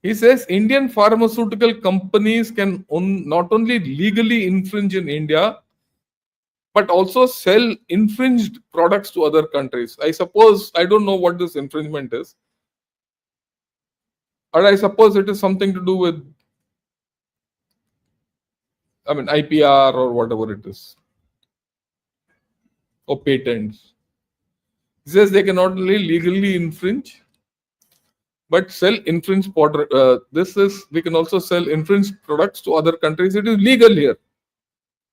he says Indian pharmaceutical companies can not only legally infringe in India, but also sell infringed products to other countries. I suppose, I don't know what this infringement is. Or I suppose it is something to do with, IPR or whatever it is. Or patents. He says they can not only legally infringe, but sell infringed product. We can also sell infringed products to other countries. It is legal here.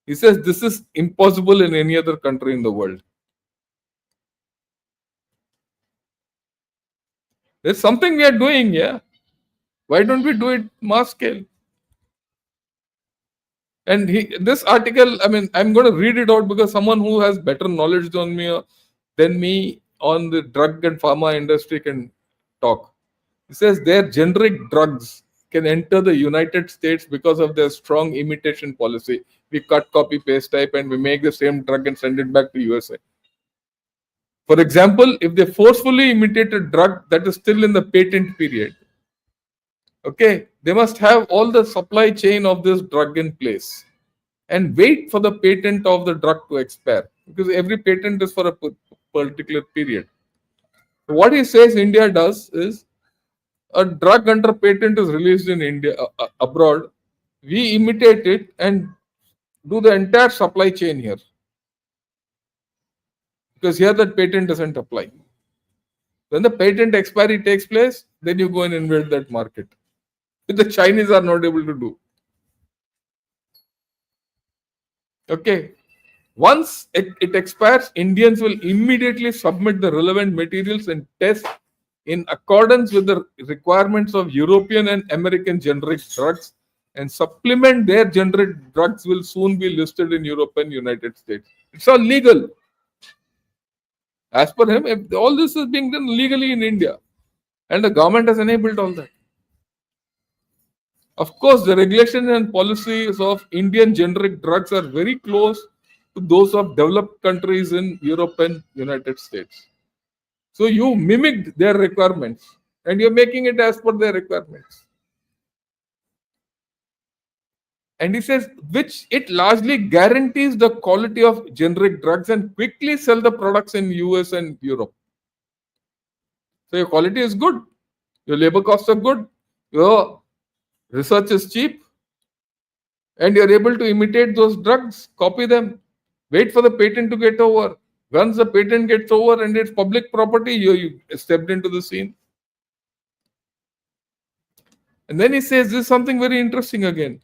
He says this is impossible in any other country in the world. There's something we are doing, yeah. Why don't we do it mass scale? And this article, I'm going to read it out because someone who has better knowledge than me on the drug and pharma industry can talk. He says their generic drugs can enter the United States because of their strong imitation policy. We cut, copy, paste type and we make the same drug and send it back to USA. For example, if they forcefully imitate a drug that is still in the patent period, okay, they must have all the supply chain of this drug in place and wait for the patent of the drug to expire, because every patent is for a particular period. So what he says India does is, a drug under patent is released in India abroad, we imitate it and do the entire supply chain here, because here that patent doesn't apply. When the patent expiry takes place, then you go and invade that market, which the Chinese are not able to do. Okay. Once it expires, Indians will immediately submit the relevant materials and test in accordance with the requirements of European and American generic drugs, and supplement their generic drugs will soon be listed in Europe and United States. It's all legal. As per him, if all this is being done legally in India, and the government has enabled all that. Of course, the regulation and policies of Indian generic drugs are very close to those of developed countries in Europe and United States. So you mimicked their requirements and you're making it as per their requirements. And he says, which it largely guarantees the quality of generic drugs and quickly sell the products in US and Europe. So your quality is good, your labor costs are good, your research is cheap, and you're able to imitate those drugs, copy them, wait for the patent to get over. Once the patent gets over and it's public property, you stepped into the scene. And then he says this is something very interesting again.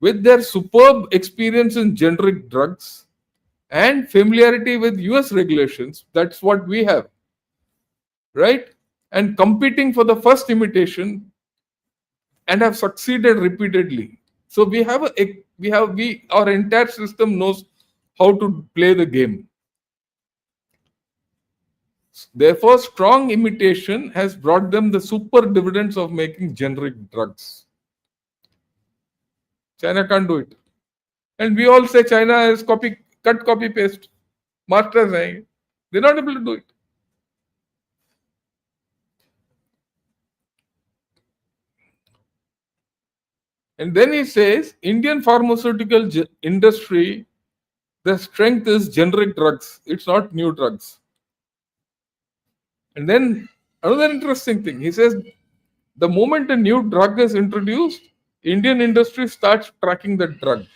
With their superb experience in generic drugs and familiarity with US regulations, that's what we have, right? And competing for the first imitation and have succeeded repeatedly. So our entire system knows how to play the game. Therefore, strong imitation has brought them the super dividends of making generic drugs. China can't do it. And we all say China is cut, copy, paste. Masters, they're not able to do it. And then he says, Indian pharmaceutical industry, the strength is generic drugs. It's not new drugs. And then another interesting thing, he says, the moment a new drug is introduced, Indian industry starts tracking the drug.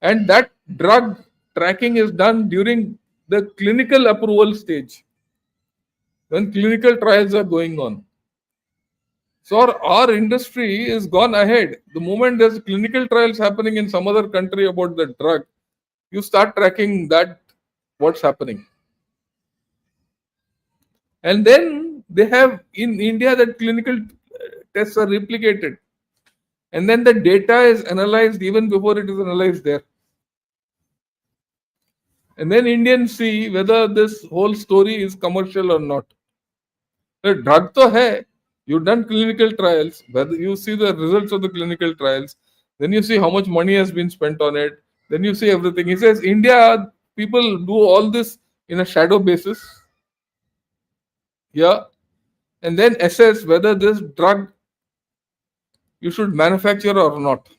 And that drug tracking is done during the clinical approval stage, when clinical trials are going on. So our industry is gone ahead. The moment there's clinical trials happening in some other country about the drug, you start tracking that, what's happening. And then they have in India that clinical tests are replicated. And then the data is analyzed even before it is analyzed there. And then Indians see whether this whole story is commercial or not. The drug to hai, you've done clinical trials, whether you see the results of the clinical trials, then you see how much money has been spent on it, then you see everything. He says, India, people do all this in a shadow basis. Yeah. And then assess whether this drug you should manufacture or not.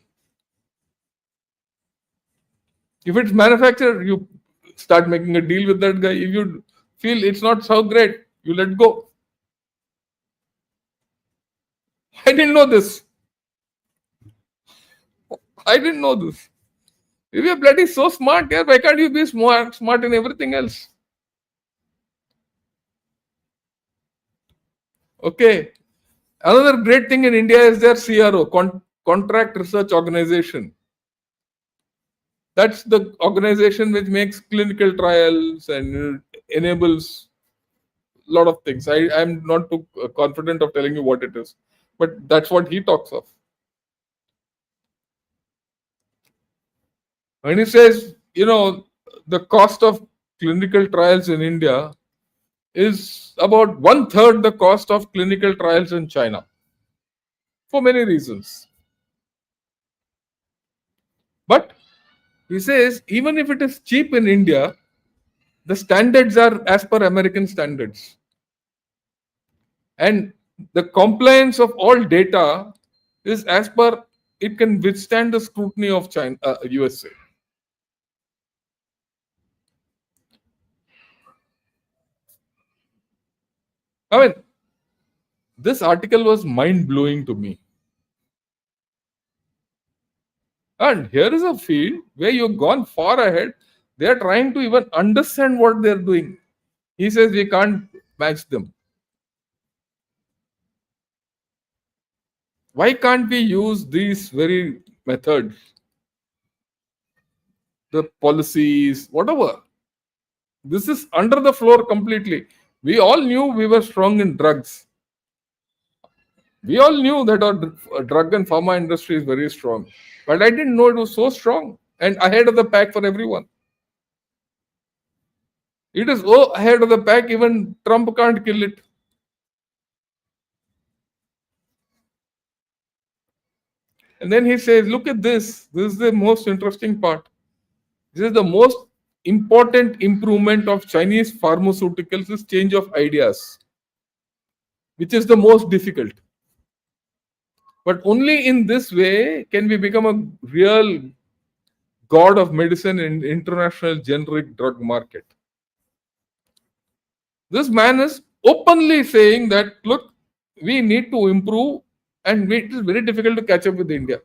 If it's manufactured, you start making a deal with that guy. If you feel it's not so great, you let go. I didn't know this. I didn't know this. If you're bloody so smart, yeah, why can't you be smart in everything else? Okay. Another great thing in India is their CRO, Contract Research Organization. That's the organization which makes clinical trials and enables a lot of things. I'm not too confident of telling you what it is, but that's what he talks of. And he says, the cost of clinical trials in India is about 1/3 the cost of clinical trials in China, for many reasons. But he says, even if it is cheap in India, The standards are as per American standards. And the compliance of all data is as per it can withstand the scrutiny of China, USA. I mean, this article was mind blowing to me. And here is a field where you've gone far ahead. They are trying to even understand what they're doing. He says we can't match them. Why can't we use these very methods, the policies, whatever? This is under the floor completely. We all knew we were strong in drugs. We all knew that our drug and pharma industry is very strong. But I didn't know it was so strong and ahead of the pack for everyone. It is so ahead of the pack, even Trump can't kill it. And then he says, look at this. This is the most interesting part. This is the most important improvement of Chinese pharmaceuticals is change of ideas, which is the most difficult. But only in this way can we become a real god of medicine in international generic drug market. This man is openly saying that, look, we need to improve and it is very difficult to catch up with India.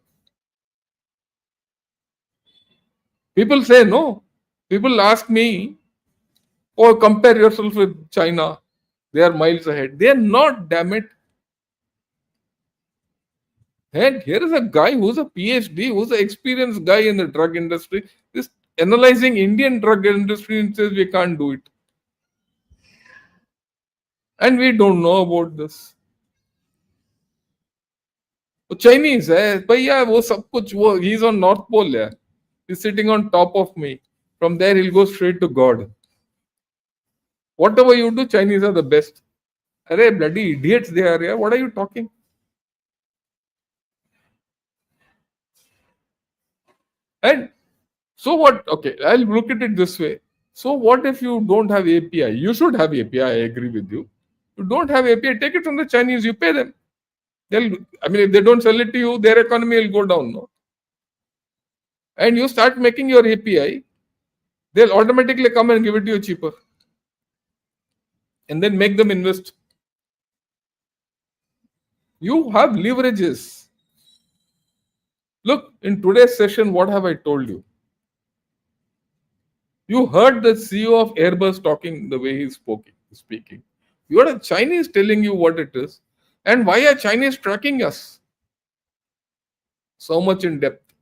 People say no. People ask me, oh, compare yourself with China. They are miles ahead. They are not, damn it. And here is a guy who's a PhD, who's an experienced guy in the drug industry, is analyzing Indian drug industry and says we can't do it. And we don't know about this. तो Chinese है भैया वो सब कुछ वो he's on North Pole है. He's sitting on top of me. From there he'll go straight to God. Whatever you do, Chinese are the best. Arey bloody idiots they are. Yeah. What are you talking? And so what? Okay, I'll look at it this way. So what if you don't have API? You should have API. I agree with you. You don't have API, take it from the Chinese. You pay them. I mean, if they don't sell it to you, their economy will go down. No? And you start making your API, they'll automatically come and give it to you cheaper. And then make them invest. You have leverages. Look, in today's session, what have I told you? You heard the CEO of Airbus talking the way he's speaking. You are a Chinese telling you what it is. And why are Chinese tracking us? So much in depth.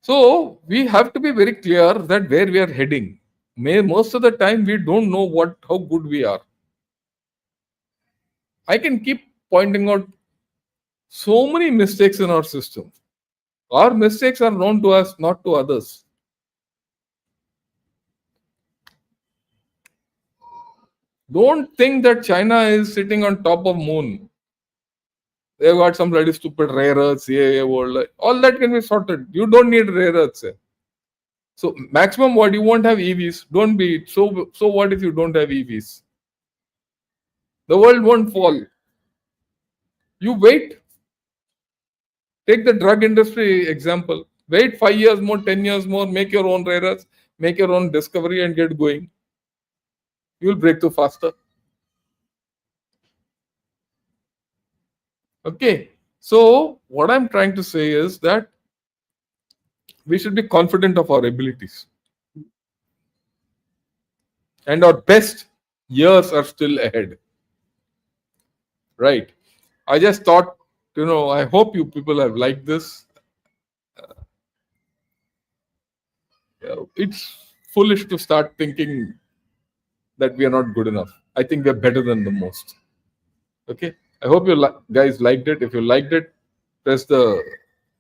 So we have to be very clear that where we are heading. Most of the time we don't know how good we are. I can keep pointing out so many mistakes in our system. Our mistakes are known to us, not to others. Don't think that China is sitting on top of moon. They've got some bloody stupid rare earths, world. All that can be sorted. You don't need rare earths. So maximum what you won't have EVs. Don't be so what if you don't have EVs? The world won't fall. You wait. Take the drug industry example. Wait 5 years more, 10 years more, make your own rare earths, make your own discovery and get going. You'll break through faster. Okay. So what I'm trying to say is that we should be confident of our abilities. And our best years are still ahead. Right. I just thought, I hope you people have liked this. It's foolish to start thinking that we are not good enough. I think we're better than the most. Okay. I hope you guys liked it. If you liked it, press the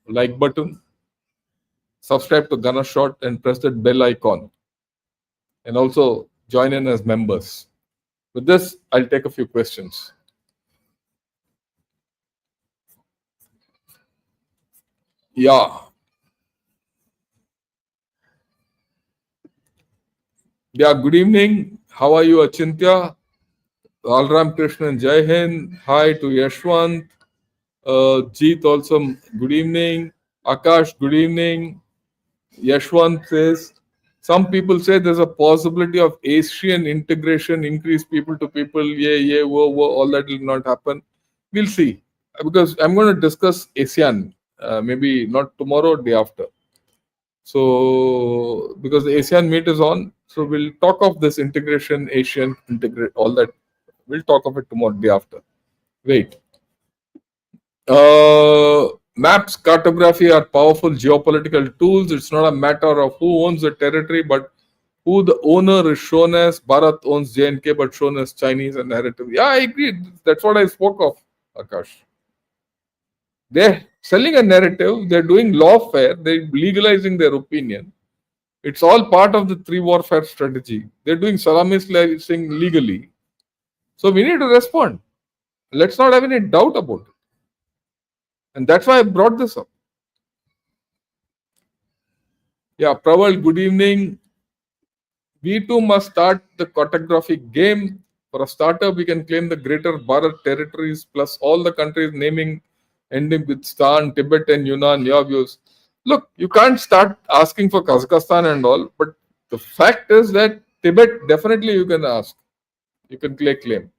like button, subscribe to Gunner Shot, and press that bell icon. And also join in as members. With this, I'll take a few questions. Yeah. Yeah, good evening. How are you, Achintya? Alram Krishnan, Jai Hind. Hi to Yashwant. Jeet also, good evening. Akash, good evening. Yashwant says, some people say there's a possibility of Asian integration, increase people to people, yeah, whoa, all that will not happen. We'll see. Because I'm going to discuss ASEAN, maybe not tomorrow, day after. So, because the ASEAN meet is on, so we'll talk of this integration, Asian integrate, all that. We'll talk of it tomorrow, day after. Wait. Maps, cartography are powerful geopolitical tools. It's not a matter of who owns the territory, but who the owner is shown as. Bharat owns JNK, but shown as Chinese and narrative. Yeah, I agree. That's what I spoke of, Akash. They're selling a narrative. They're doing lawfare. They're legalizing their opinion. It's all part of the three warfare strategy. They're doing salami slicing legally. So we need to respond. Let's not have any doubt about it. And that's why I brought this up. Yeah, Praval, good evening. We too must start the cartographic game. For a starter, we can claim the greater Bharat territories plus all the countries naming ending with Stan, Tibet, and Yunnan. Your views. Look, you can't start asking for Kazakhstan and all, but the fact is that Tibet definitely you can ask. You can claim.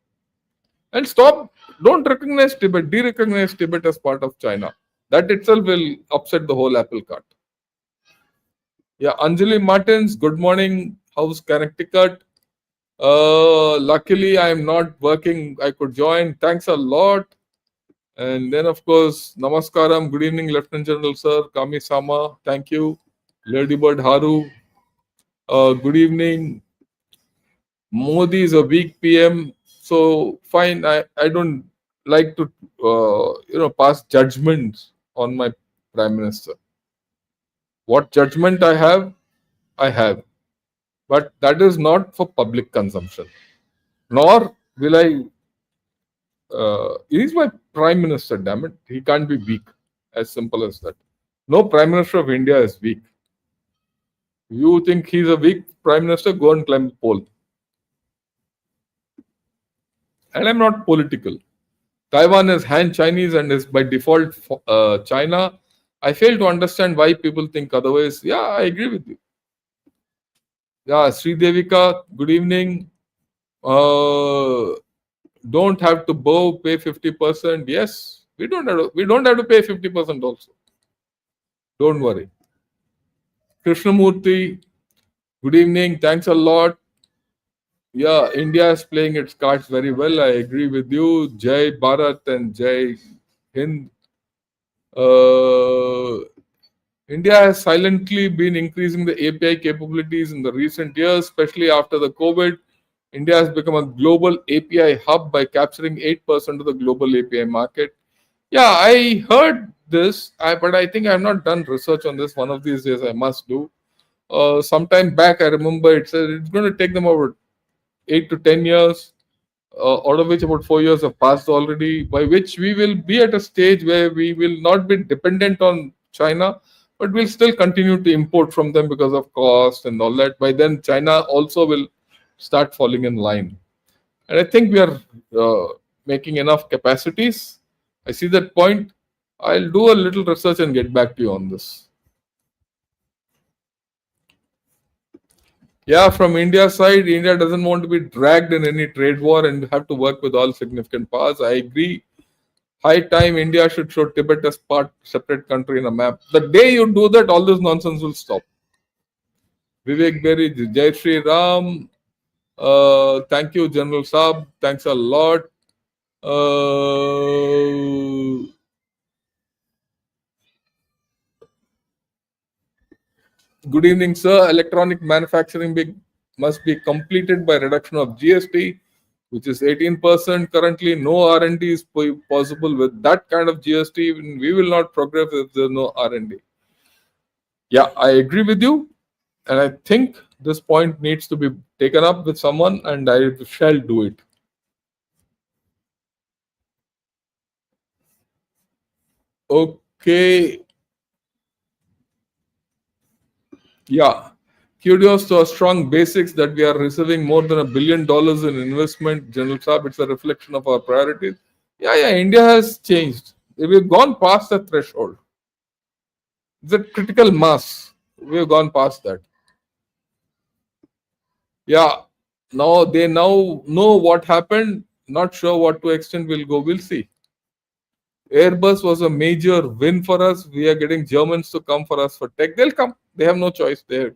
And stop, don't recognize Tibet, de recognize Tibet as part of China. That itself will upset the whole apple cart. Yeah, Anjali Martins, good morning. How's Connecticut? Luckily, I'm not working. I could join. Thanks a lot. And then, of course, Namaskaram. Good evening, Lieutenant General Sir. Kami Sama. Thank you. Ladybird Haru. Good evening. Modi is a weak PM. So, fine. I don't like to, pass judgments on my Prime Minister. What judgment I have, I have. But that is not for public consumption. Nor will I. He's my prime minister. Damn it, he can't be weak. As simple as that. No prime minister of India is weak. You think he's a weak prime minister? Go and climb the pole. And I'm not political. Taiwan is Han Chinese and is by default China. I fail to understand why people think otherwise. Yeah, I agree with you. Yeah, Sri Devika, good evening. Don't have to bow, pay 50%. Yes, we don't have to pay 50% also. Don't worry. Krishnamurti, good evening. Thanks a lot. Yeah, India is playing its cards very well. I agree with you. Jai Bharat and Jai Hind. India has silently been increasing the API capabilities in the recent years, especially after the COVID. India has become a global API hub by capturing 8% of the global API market. Yeah, I heard this, but I think I have not done research on this. One of these days I must do. Sometime back, I remember it said it's going to take them about 8 to 10 years, out of which about 4 years have passed already, by which we will be at a stage where we will not be dependent on China, but we'll still continue to import from them because of cost and all that. By then, China also will start falling in line. And I think we are making enough capacities. I see that point. I'll do a little research and get back to you on this. Yeah, from India's side, India doesn't want to be dragged in any trade war and have to work with all significant powers. I agree. High time India should show Tibet as separate country in a map. The day you do that, all this nonsense will stop. Vivek Berry, Jai Shri Ram. Thank you, General Saab. Thanks a lot. Good evening, sir. Electronic manufacturing must be completed by reduction of GST, which is 18%. Currently, no R&D is possible with that kind of GST. We will not progress if there is no R&D. Yeah, I agree with you. And I think this point needs to be taken up with someone, and I shall do it. Okay. Yeah. Kudos to our strong basics that we are receiving more than $1 billion in investment. General Saab, it's a reflection of our priorities. Yeah, India has changed. We've gone past the threshold. It's a critical mass. We've gone past that. Yeah, now they now know what happened. Not sure what to extent will go. We'll see. Airbus was a major win for us. We are getting Germans to come for us for tech. They'll come. They have no choice. They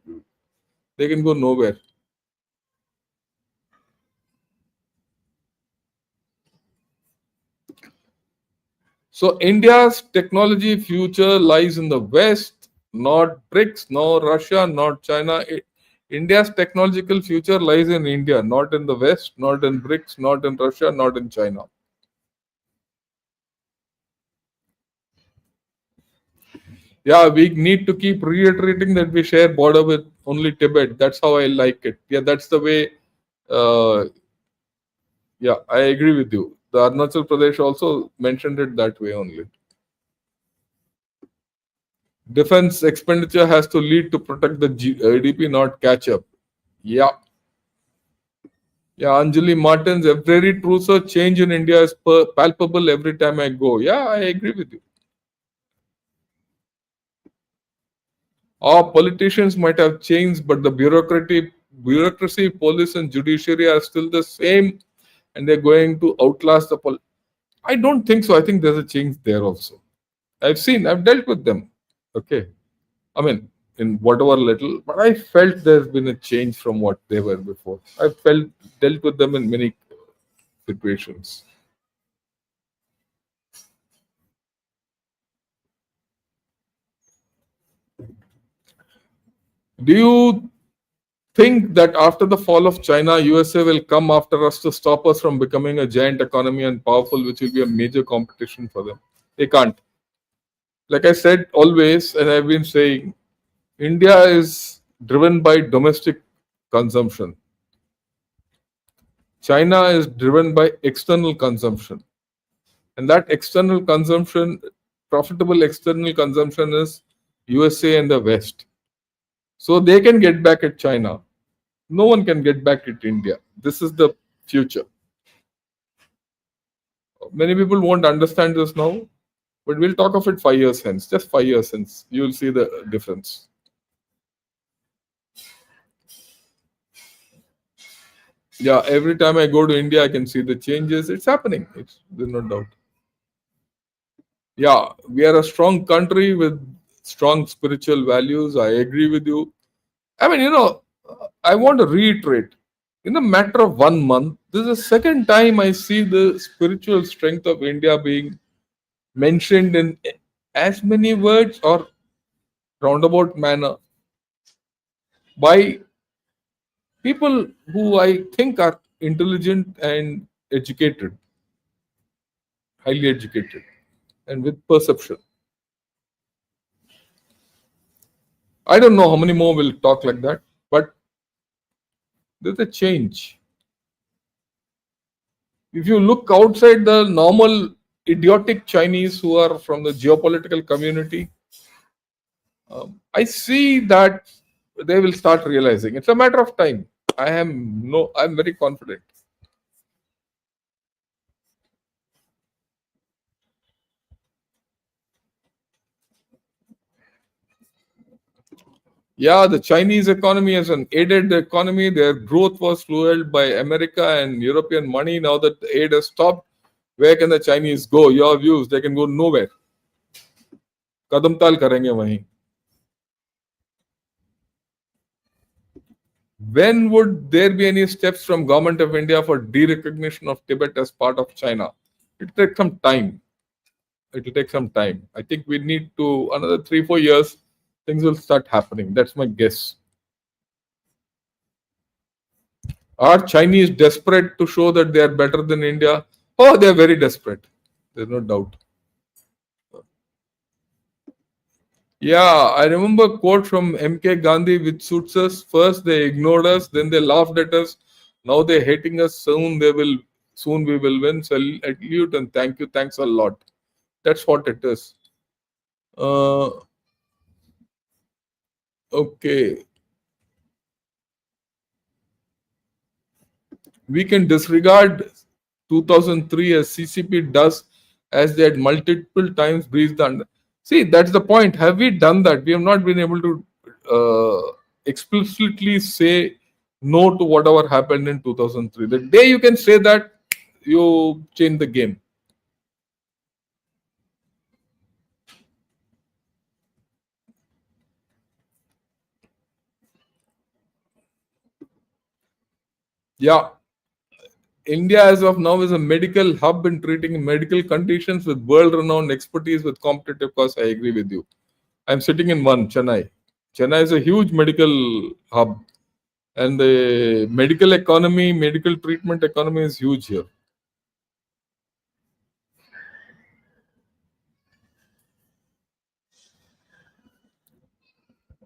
can go nowhere. So India's technology future lies in the West, not BRICS, no Russia, not China. India's technological future lies in India, not in the West, not in BRICS, not in Russia, not in China. Yeah, we need to keep reiterating that we share border with only Tibet. That's how I like it. Yeah, that's the way. Yeah, I agree with you. The Arunachal Pradesh also mentioned it that way only. Defense expenditure has to lead to protect the GDP, not catch up. Yeah. Yeah, Anjali Martins, every truth or change in India is palpable every time I go. Yeah, I agree with you. Our politicians might have changed, but the bureaucracy, police, and judiciary are still the same, and they're going to outlast the I don't think so. I think there's a change there also. I've dealt with them. Okay. I mean, in whatever little, but I felt there's been a change from what they were before. I dealt with them in many situations. Do you think that after the fall of China, USA will come after us to stop us from becoming a giant economy and powerful, which will be a major competition for them? They can't. Like I said always, and I've been saying, India is driven by domestic consumption. China is driven by external consumption. And that external consumption, profitable external consumption is USA and the West. So they can get back at China. No one can get back at India. This is the future. Many people won't understand this now, but we'll talk of it 5 years hence. Just 5 years hence, you'll see the difference. Yeah, every time I go to India, I can see the changes. It's happening. There's no doubt. Yeah, we are a strong country with strong spiritual values. I agree with you. I mean, I want to reiterate, in a matter of 1 month, this is the second time I see the spiritual strength of India being mentioned in as many words or roundabout manner by people who I think are intelligent and educated, highly educated, and with perception. I don't know how many more will talk like that, but there's a change. If you look outside the normal idiotic Chinese who are from the geopolitical community, I see that they will start realizing it's a matter of time. I'm very confident. Yeah, the Chinese economy is an aided economy. Their growth was fueled by America and European money. Now that the aid has stopped, where can the Chinese go? Your views, they can go nowhere. कदम ताल करेंगे वहीं. When would there be any steps from Government of India for de-recognition of Tibet as part of China? It will take some time. It will take some time. I think we need to another 3-4 years. Things will start happening. That's my guess. Are Chinese desperate to show that they are better than India? Oh, they are very desperate. There's no doubt. Yeah, I remember a quote from MK Gandhi which suits us. First they ignored us, then they laughed at us. Now they're hating us. Soon we will win. Salute and thank you. Thanks a lot. That's what it is. Okay. We can disregard 2003 as CCP does, as they had multiple times breached the under. See, that's the point. Have we done that? We have not been able to explicitly say no to whatever happened in 2003. The day you can say that, you change the game. Yeah, India as of now is a medical hub in treating medical conditions with world-renowned expertise with competitive costs. I agree with you. I'm sitting in one, Chennai. Chennai is a huge medical hub, and the medical economy, medical treatment economy is huge here.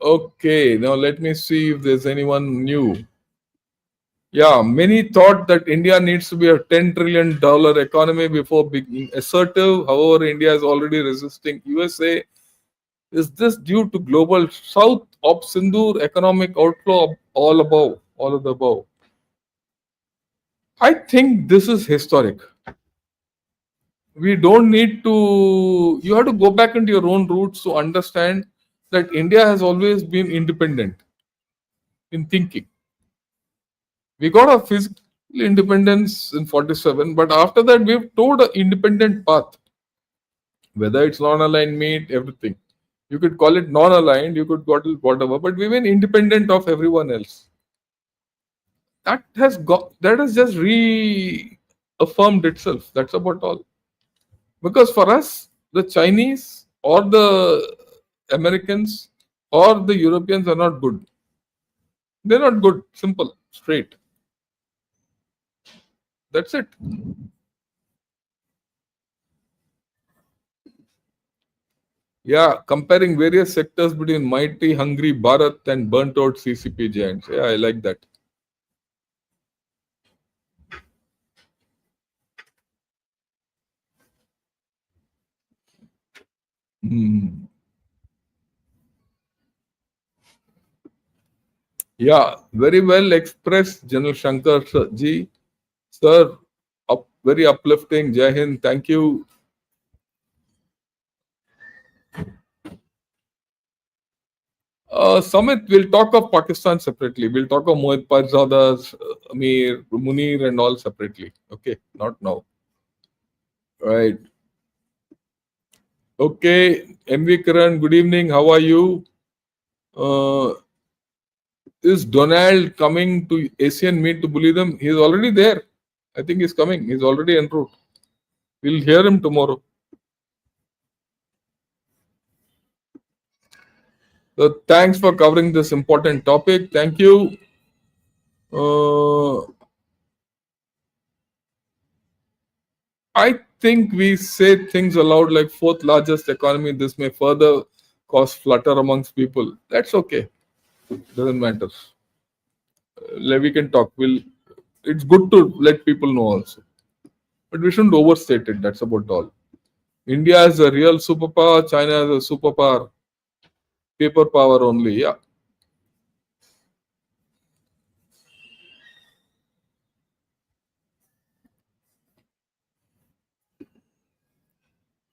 Okay, now let me see if there's anyone new. Yeah, many thought that India needs to be a $10 trillion economy before being assertive. However, India is already resisting USA. Is this due to global South of Sindoor economic outflow, all above, all of the above? I think this is historic. We don't need to, you have to go back into your own roots to understand that India has always been independent in thinking. We got our physical independence in 47, but after that, we've told an independent path, whether it's non aligned meat, everything. You could call it non aligned, you could call it whatever, but we've been independent of everyone else. That has just reaffirmed itself. That's about all. Because for us, the Chinese or the Americans or the Europeans are not good. They're not good. Simple, straight. That's it. Yeah, comparing various sectors between mighty, hungry Bharat and burnt out CCP giants. Yeah, I like that. Hmm. Yeah, very well expressed, General Shankar ji. Sir, very uplifting. Jai Hind. Thank you. Samit, we'll talk of Pakistan separately. We'll talk of Mohit Parzada, Amir, Munir, and all separately. Okay, not now. Right. Okay, MV Karan, good evening. How are you? Uh, is Donald coming to Asian meet to bully them? He's already there. I think he's coming. He's already en route. We'll hear him tomorrow. So thanks for covering this important topic. Thank you. I think we say things aloud like fourth largest economy. This may further cause flutter amongst people. That's okay. Doesn't matter. We can talk. It's good to let people know also. But we shouldn't overstate it. That's about all. India is a real superpower. China is a superpower. Paper power only. Yeah.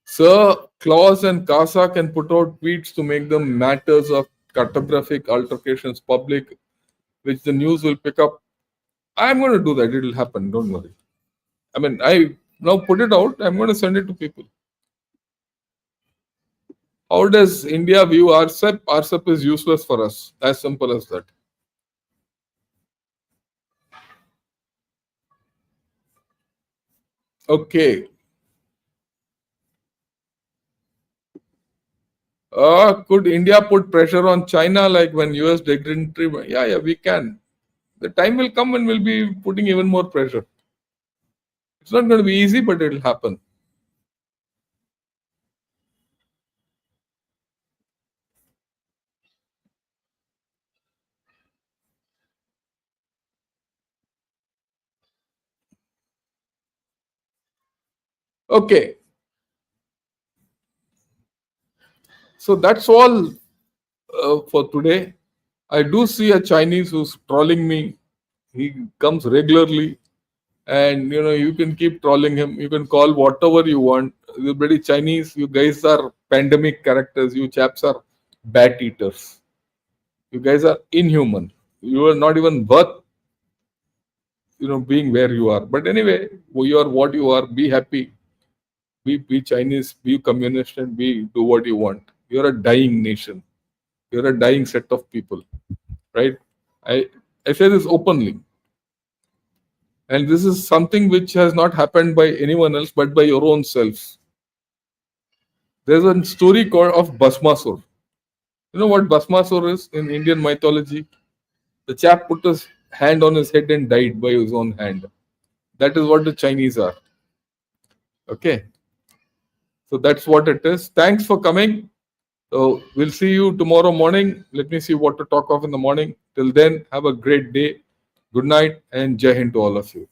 Sir, Claus and Casa can put out tweets to make them matters of cartographic altercations public, which the news will pick up. I'm going to do that. It will happen. Don't worry. I mean, I now put it out. I'm going to send it to people. How does India view RCEP? RCEP is useless for us. As simple as that. Okay. Could India put pressure on China like when US dignitary? Yeah, we can. The time will come when we'll be putting even more pressure. It's not going to be easy, but it'll happen. Okay. So that's all for today. I do see a Chinese who's trolling me. He comes regularly. and you can keep trolling him. You can call whatever you want. The bloody Chinese, you guys are pandemic characters. You chaps are bat eaters. You guys are inhuman. You are not even worth being where you are. But anyway, you are what you are. Be happy. Be Chinese. Be communist, and do what you want. You're a dying nation. You're a dying set of people, right? I say this openly. And this is something which has not happened by anyone else but by your own selves. There's a story called of Bhasmasur. You know what Bhasmasur is in Indian mythology? The chap put his hand on his head and died by his own hand. That is what the Chinese are. Okay. So that's what it is. Thanks for coming. So we'll see you tomorrow morning. Let me see what to talk of in the morning. Till then, have a great day. Good night and Jai Hind to all of you.